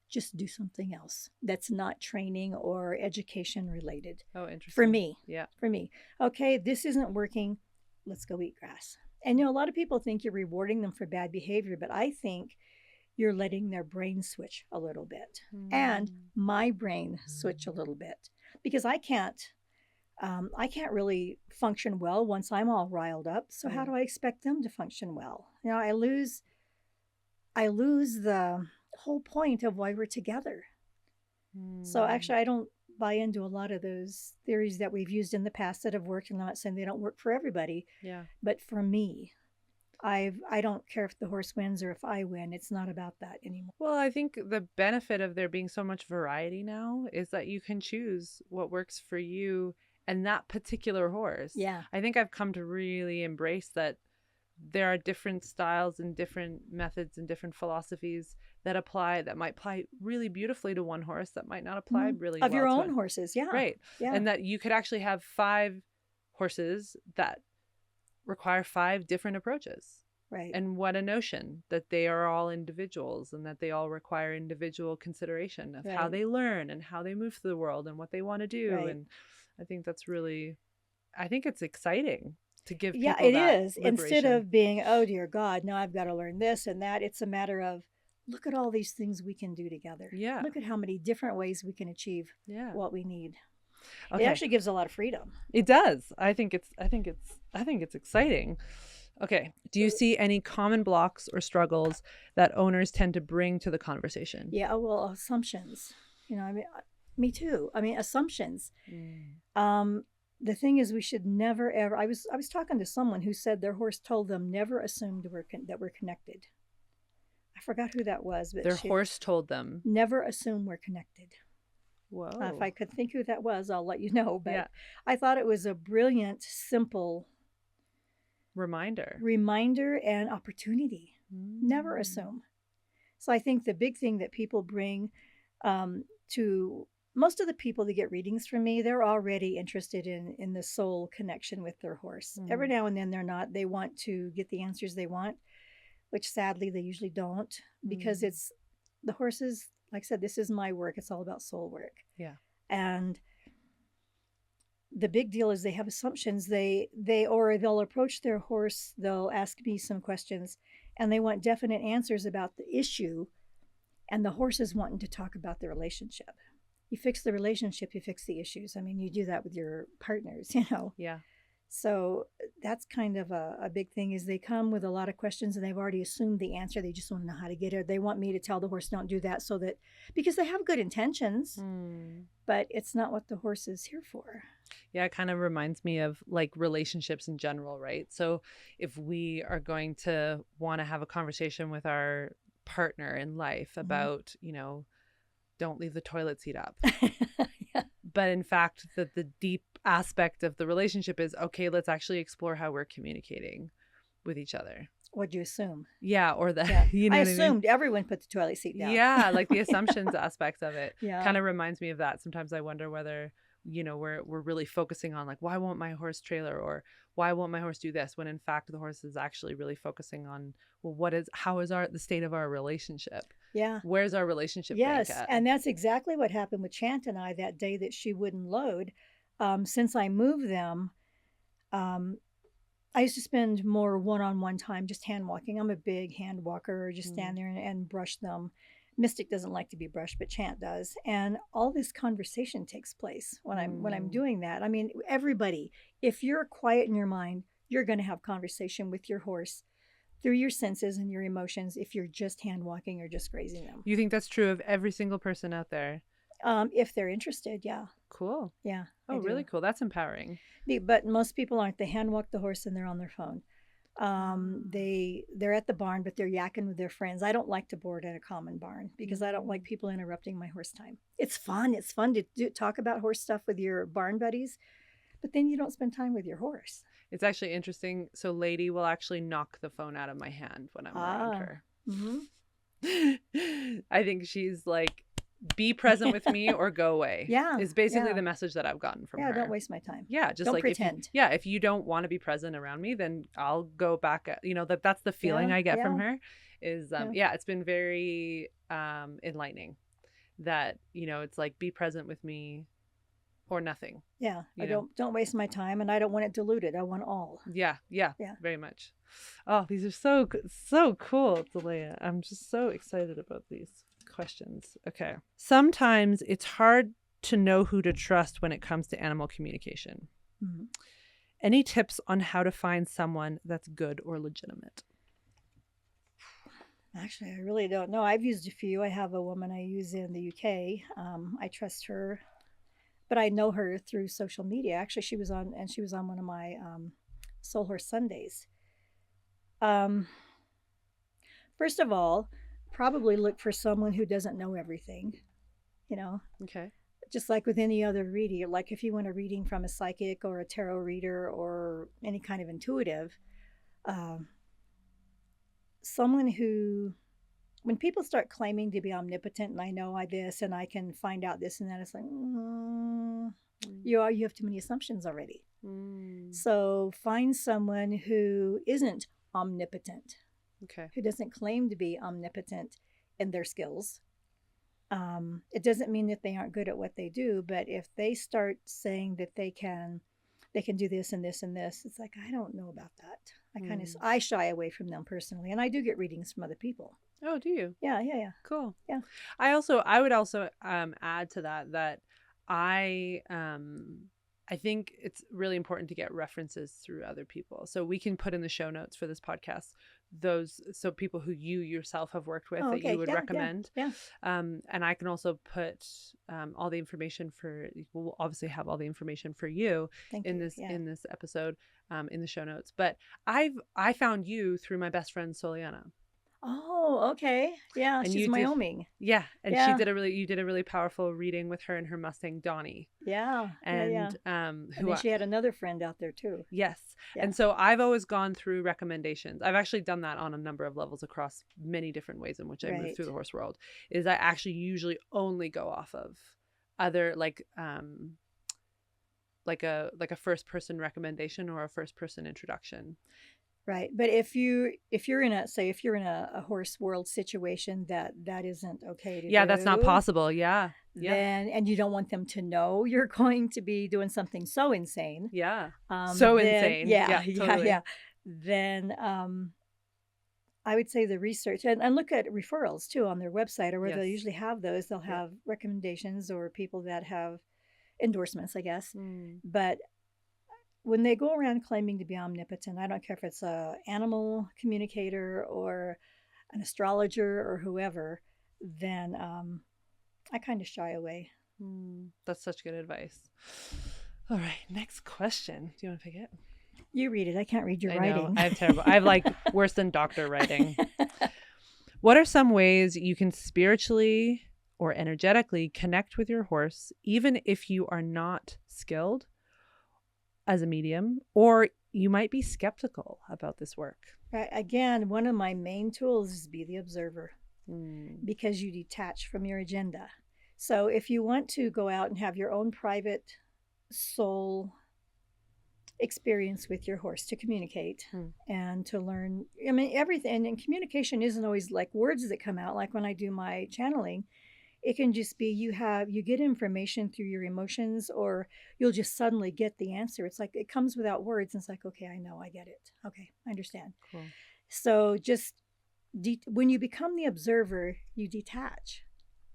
just do something else that's not training or education related. Oh, interesting. For me. Yeah. For me. Okay, this isn't working. Let's go eat grass. And a lot of people think you're rewarding them for bad behavior, but I think you're letting their brain switch a little bit, and my brain switch a little bit, because I can't really function well once I'm all riled up. So how do I expect them to function well? I lose the whole point of why we're together. So actually, I don't buy into a lot of those theories that we've used in the past that have worked. And I'm not saying they don't work for everybody. Yeah. But for me, I don't care if the horse wins or if I win. It's not about that anymore. Well, I think the benefit of there being so much variety now is that you can choose what works for you and that particular horse. Yeah. I think I've come to really embrace that there are different styles and different methods and different philosophies that might apply really beautifully to one horse, that might not apply really well of your to own horses. Yeah. Right. Yeah. And that you could actually have 5 horses that require 5 different approaches. Right. And what a notion that they are all individuals and that they all require individual consideration of how they learn and how they move through the world and what they want to do. Right. And I think it's exciting to give people it that is. liberation. Instead of being, oh dear God, now I've got to learn this and that, it's a matter of, look at all these things we can do together. Yeah. Look at how many different ways we can achieve what we need. Okay. It actually gives a lot of freedom. It does. I think it's exciting. Okay. Do you see any common blocks or struggles that owners tend to bring to the conversation? Yeah. Well, assumptions. Me too. Assumptions. The thing is, we should never ever. I was talking to someone who said their horse told them never assume that we're connected. I forgot who that was, but their horse told them never assume we're connected. Whoa! If I could think who that was, I'll let you know. But I thought it was a brilliant, simple reminder and opportunity. Never assume. So I think the big thing that people bring to most of the people that get readings from me, they're already interested in the soul connection with their horse. Every now and then they're not. They want to get the answers they want, which sadly they usually don't, because it's the horses. Like I said, this is my work. It's all about soul work. Yeah. And the big deal is they have assumptions. They'll approach their horse. They'll ask me some questions, and they want definite answers about the issue. And the horse is wanting to talk about the relationship. You fix the relationship, you fix the issues. I mean, you do that with your partners, Yeah. So that's kind of a big thing, is they come with a lot of questions and they've already assumed the answer. They just want to know how to get it. They want me to tell the horse, don't do that, because they have good intentions, but it's not what the horse is here for. Yeah, it kind of reminds me of like relationships in general, right? So if we are going to want to have a conversation with our partner in life about, don't leave the toilet seat up. Yeah. But in fact, the deep aspect of the relationship is, okay, let's actually explore how we're communicating with each other. What'd you assume? Yeah, or I assumed everyone put the toilet seat down. Yeah, like the assumptions aspects of it kind of reminds me of that. Sometimes I wonder whether, we're really focusing on like, why won't my horse trailer, or why won't my horse do this, when in fact the horse is actually really focusing on, well, how is the state of our relationship? Yeah. Where's our relationship? Yes. Bank at? And that's exactly what happened with Chant and I that day that she wouldn't load. Since I moved them, I used to spend more one-on-one time just hand walking. I'm a big hand walker, just Mm. stand there and brush them. Mystic doesn't like to be brushed, but Chant does. And all this conversation takes place when I'm Mm. doing that. I mean, everybody, if you're quiet in your mind, you're going to have conversation with your horse through your senses and your emotions if you're just hand walking or just grazing them. You think that's true of every single person out there? If they're interested, yeah. Cool. Yeah, Oh, I really do. cool. That's empowering. But most people aren't. They hand walk the horse and they're on their phone. Ah. They're at the barn, but they're yakking with their friends. I don't like to board in a common barn because I don't like Mm. people interrupting my horse time. It's fun. It's fun to talk about horse stuff with your barn buddies, but then you don't spend time with your horse. It's actually interesting. So Lady will actually knock the phone out of my hand when I'm around Ah. her. Mm-hmm. I think she's like, be present with me or go away. Yeah. Is basically Yeah. the message that I've gotten from Yeah. her. Don't waste my time. Yeah, just Don't like pretend. if you don't want to be present around me, then I'll go back. That's the feeling Yeah. I get Yeah. from her. Is Yeah. it's been very enlightening. That it's like, be present with me or nothing. Yeah. You I know? don't waste my time, and I don't want it diluted. I want all. Yeah, Yeah. very much. Oh, these are so cool, Delaya. I'm just so excited about these questions. Okay. Sometimes it's hard to know who to trust when it comes to animal communication. Mhm. Any tips on how to find someone that's good or legitimate? Actually, I really don't know. I've used a few. I have a woman I use in the UK. I trust her, but I know her through social media. Actually, she was on one of my Soul Horse Sundays. First of all, probably look for someone who doesn't know everything. You know, Okay. just like with any other reading. Like if you want a reading from a psychic or a tarot reader or any kind of intuitive, someone who, when people start claiming to be omnipotent and I know this and I can find out this and that, it's like, you have too many assumptions already. So find someone who isn't omnipotent, Okay. who doesn't claim to be omnipotent in their skills. It doesn't mean that they aren't good at what they do, but if they start saying that they can do this and this and this, it's like, I don't know about that. I shy away from them personally, and I do get readings from other people. Oh, do you? Yeah. Cool. Yeah. I would also add to that I think it's really important to get references through other people. So we can put in the show notes for this podcast so people who you yourself have worked with that you would recommend. Yeah. And I can also put all the information we'll obviously have all the information for you in this episode in the show notes. But I found you through my best friend Soliana. Oh, okay. Yeah, And she's Wyoming. Yeah, and Yeah. you did a really powerful reading with her and her Mustang Donnie. Yeah. And and then she had another friend out there too. Yes. Yeah. And so I've always gone through recommendations. I've actually done that on a number of levels across many different ways in which I move through the horse world. Is I actually usually only go off of other like a first person recommendation or a first person introduction. Right. But if you're in a horse world situation that isn't okay to do, that's not possible. Yeah. Then, and you don't want them to know you're going to be doing something so insane. Yeah. Insane. Yeah. Totally. Yeah. Then I would say the research and look at referrals too on their website, or where they usually have those. They'll have recommendations or people that have endorsements, I guess. But when they go around claiming to be omnipotent, I don't care if it's an animal communicator or an astrologer or whoever, then I kind of shy away. That's such good advice. All right, next question. Do you want to pick it? You read it. I can't read your writing. I have like worse than doctor writing. What are some ways you can spiritually or energetically connect with your horse, even if you are not skilled as a medium, or you might be skeptical about this work? Right. Again, one of my main tools is be the observer, because you detach from your agenda. So if you want to go out and have your own private soul experience with your horse to communicate and to learn, everything, and communication isn't always like words that come out. Like when I do my channeling, It can just be you get information through your emotions, or you'll just suddenly get the answer. It's like it comes without words. And it's like, okay, I know, I get it. Okay, I understand. Cool. So just when you become the observer, you detach.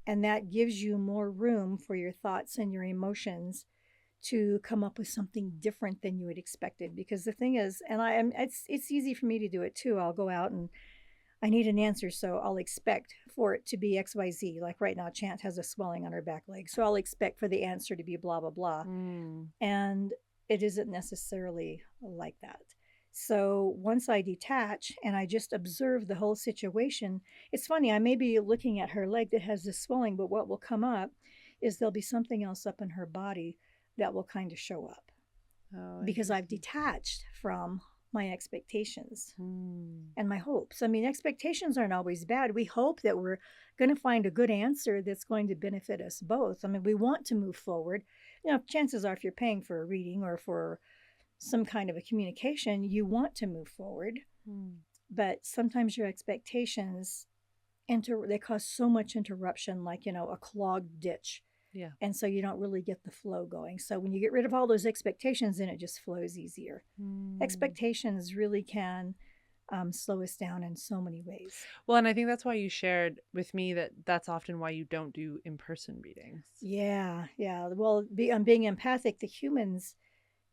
And that gives you more room for your thoughts and your emotions to come up with something different than you had expected. Because the thing is, and I am, it's easy for me to do it too. I'll go out and I need an answer, so I'll expect for it to be XYZ. Like right now, Chant has a swelling on her back leg, so I'll expect for the answer to be blah blah blah, and it isn't necessarily like that. So once I detach and I just observe the whole situation, it's funny. I may be looking at her leg that has this swelling, but what will come up is there'll be something else up in her body that will kind of show up because I've detached from my expectations and my hopes. I mean, expectations aren't always bad. We hope that we're going to find a good answer that's going to benefit us both. I mean, we want to move forward. You know, chances are if you're paying for a reading or for some kind of a communication, you want to move forward. But sometimes your expectations they cause so much interruption, like, you know, a clogged ditch. Yeah. And so you don't really get the flow going. So when you get rid of all those expectations, then it just flows easier. Expectations really can slow us down in so many ways. Well, and I think that's why you shared with me that that's often why you don't do in-person readings. Yeah. Well, being empathic, the humans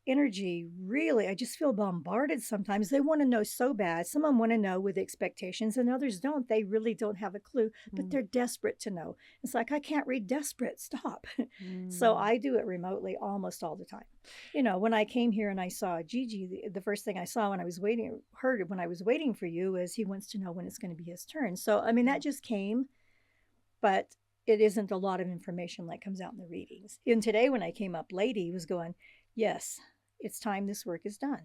energy really, I just feel bombarded sometimes. They want to know so bad. Some of them want to know with expectations and others don't. They really don't have a clue, but they're desperate to know. It's like, I can't read desperate, stop. So I do it remotely almost all the time. You know, when I came here and I saw Gigi, the first thing I saw when I was waiting for you is he wants to know when it's going to be his turn. So I mean, that just came, but it isn't a lot of information like comes out in the readings. And today when I came up late, he was going, yes, it's time this work is done.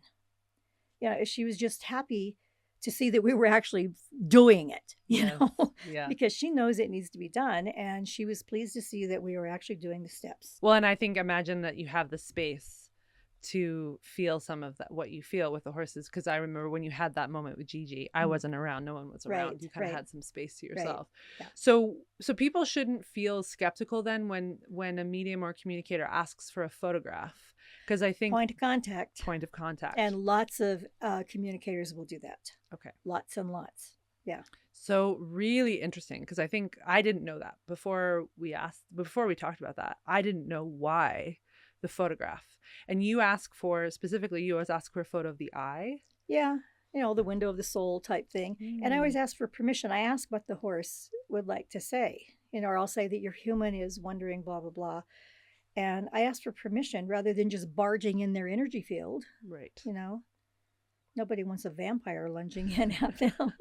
You know, she was just happy to see that we were actually doing it, you know, because she knows it needs to be done. And she was pleased to see that we were actually doing the steps. Well, and I think imagine that you have the space to feel some of that, what you feel with the horses. Because I remember when you had that moment with Gigi, I wasn't around, no one was around. You kind of had some space to yourself. Yeah. So people shouldn't feel skeptical then when a medium or communicator asks for a photograph. Because I think point of contact, and lots of communicators will do that. Okay, lots and lots. Yeah. So really interesting, because I think I didn't know that before we talked about that. I didn't know why the photograph. And you always ask for a photo of the eye. Yeah. You know, the window of the soul type thing. And I always ask for permission. I ask what the horse would like to say. You know, or I'll say that your human is wondering blah, blah, blah. And I ask for permission rather than just barging in their energy field. Right. You know, nobody wants a vampire lunging in at them.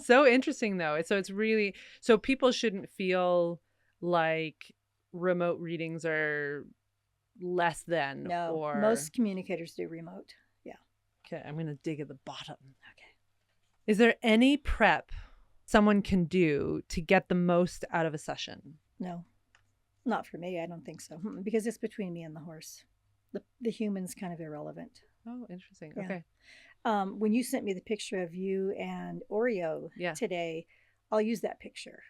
So interesting, though. So it's really, so people shouldn't feel like remote readings are less than. No, or most communicators do remote. Yeah. Okay, I'm going to dig at the bottom. Okay. Is there any prep someone can do to get the most out of a session? No. Not for me. I don't think so. Because it's between me and the horse. The human's kind of irrelevant. Oh, interesting. Yeah. Okay. When you sent me the picture of you and Oreo today, I'll use that picture.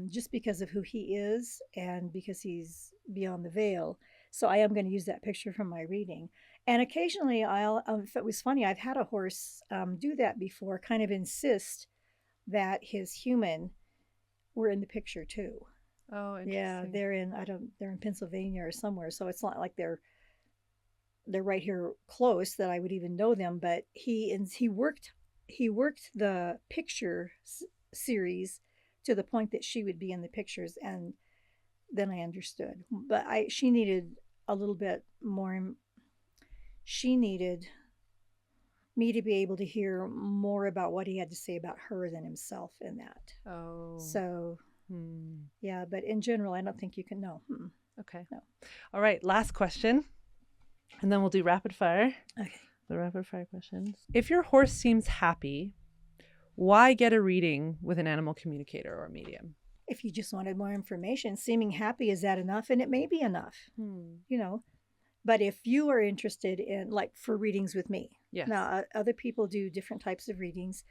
Just because of who he is and because he's beyond the veil. So I am going to use that picture from my reading. And occasionally if it was funny, I've had a horse do that before, kind of insist that his human were in the picture too. Oh, interesting. Yeah, they're in Pennsylvania or somewhere, so it's not like they're right here close that I would even know them. But he worked the picture series to the point that she would be in the pictures, and then I understood. But she needed a little bit more. She needed me to be able to hear more about what he had to say about her than himself in that. Oh, so. Yeah, but in general, I don't think you can know. Okay. No. All right. Last question. And then we'll do rapid fire. Okay. The rapid fire questions. If your horse seems happy, why get a reading with an animal communicator or medium? If you just wanted more information, seeming happy, is that enough? And it may be enough, you know. But if you are interested in, like, for readings with me. Yes. Now, other people do different types of readings.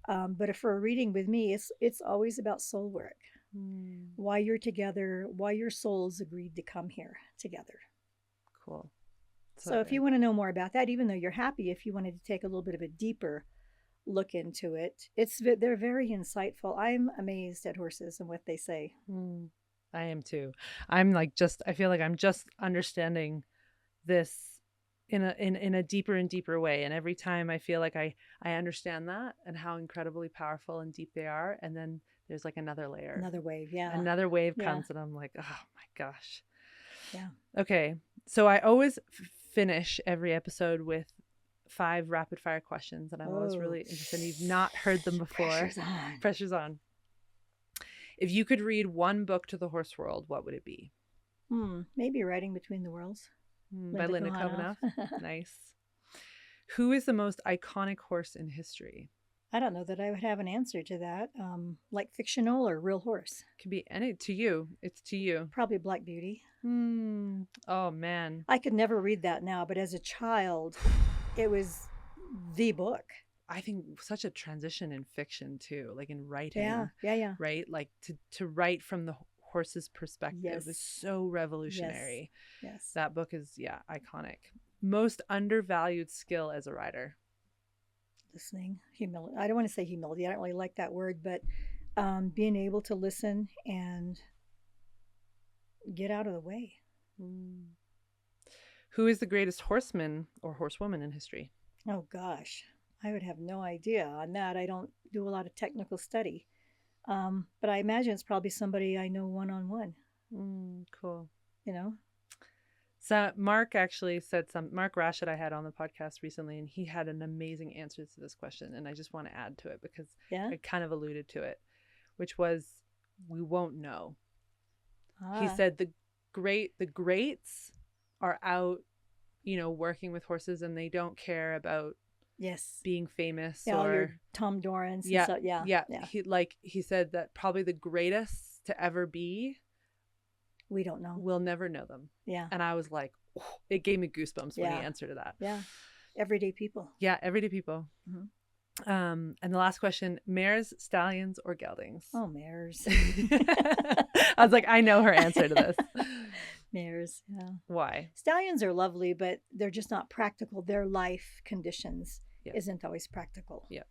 But for a reading with me, it's always about soul work. why you're together, why your souls agreed to come here together. Cool. So if you want to know more about that, even though you're happy, if you wanted to take a little bit of a deeper look into it, they're very insightful. I'm amazed at horses and what they say. I am too. I feel like I'm just understanding this in a deeper and deeper way. And every time I feel like I understand that and how incredibly powerful and deep they are. And then there's like another layer. Another wave. Yeah. Another wave comes and I'm like, oh my gosh. Yeah. Okay. So I always finish every episode with 5 rapid fire questions, and I'm always really interested. You've not heard them before. Pressure's on. If you could read one book to the horse world, what would it be? Maybe Riding Between the Worlds. By Linda Kovanoff. Nice. Who is the most iconic horse in history? I don't know that I would have an answer to that. Like fictional or real horse? Could be any. To you. It's to you. Probably Black Beauty. Oh, man. I could never read that now, but as a child, it was the book. I think such a transition in fiction, too, like in writing. Yeah. Right? Like to write from the horse's perspective is so revolutionary. Yes. That book is, iconic. Most undervalued skill as a rider? Listening. Humility. I don't want to say humility. I don't really like that word, but being able to listen and get out of the way. Who is the greatest horseman or horsewoman in history? Oh, gosh. I would have no idea on that. I don't do a lot of technical study. But I imagine it's probably somebody I know one-on-one. Cool. You know? So Mark actually said Mark Rashid I had on the podcast recently, and he had an amazing answer to this question. And I just want to add to it because I kind of alluded to it, which was, we won't know. He said the greats are out, working with horses, and they don't care about being famous or your Tom Dorrance. Yeah. He said that probably the greatest to ever be, we don't know. We'll never know them. Yeah. And I was like, it gave me goosebumps when he answered that. Yeah. Everyday people. Yeah, everyday people. And the last question, mares, stallions, or geldings? Oh, mares. I was like, I know her answer to this. Mares, yeah. Why? Stallions are lovely, but they're just not practical. Their life conditions isn't always practical. Yeah.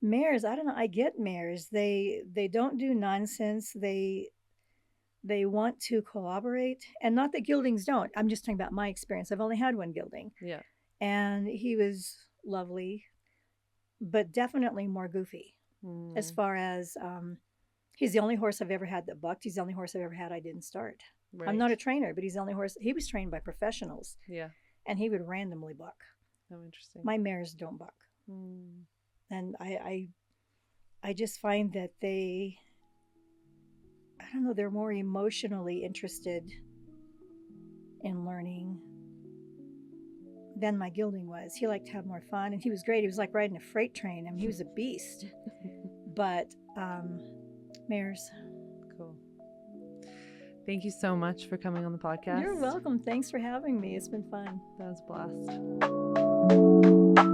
Mares, I don't know. I get mares. They don't do nonsense. They want to cooperate. And not that geldings don't. I'm just talking about my experience. I've only had one gelding. Yeah. And he was lovely, but definitely more goofy. As far as he's the only horse I've ever had that bucked. He's the only horse I've ever had I didn't start. Right. I'm not a trainer, but he's the only horse. He was trained by professionals. Yeah. And he would randomly buck. Oh, interesting. My mares don't buck. And I just find that they're more emotionally interested in learning than my gelding was. He liked to have more fun, and he was great. He was like riding a freight train. I mean, he was a beast. But mares. Cool. Thank you so much for coming on the podcast. You're welcome. Thanks for having me. It's been fun. That was a blast.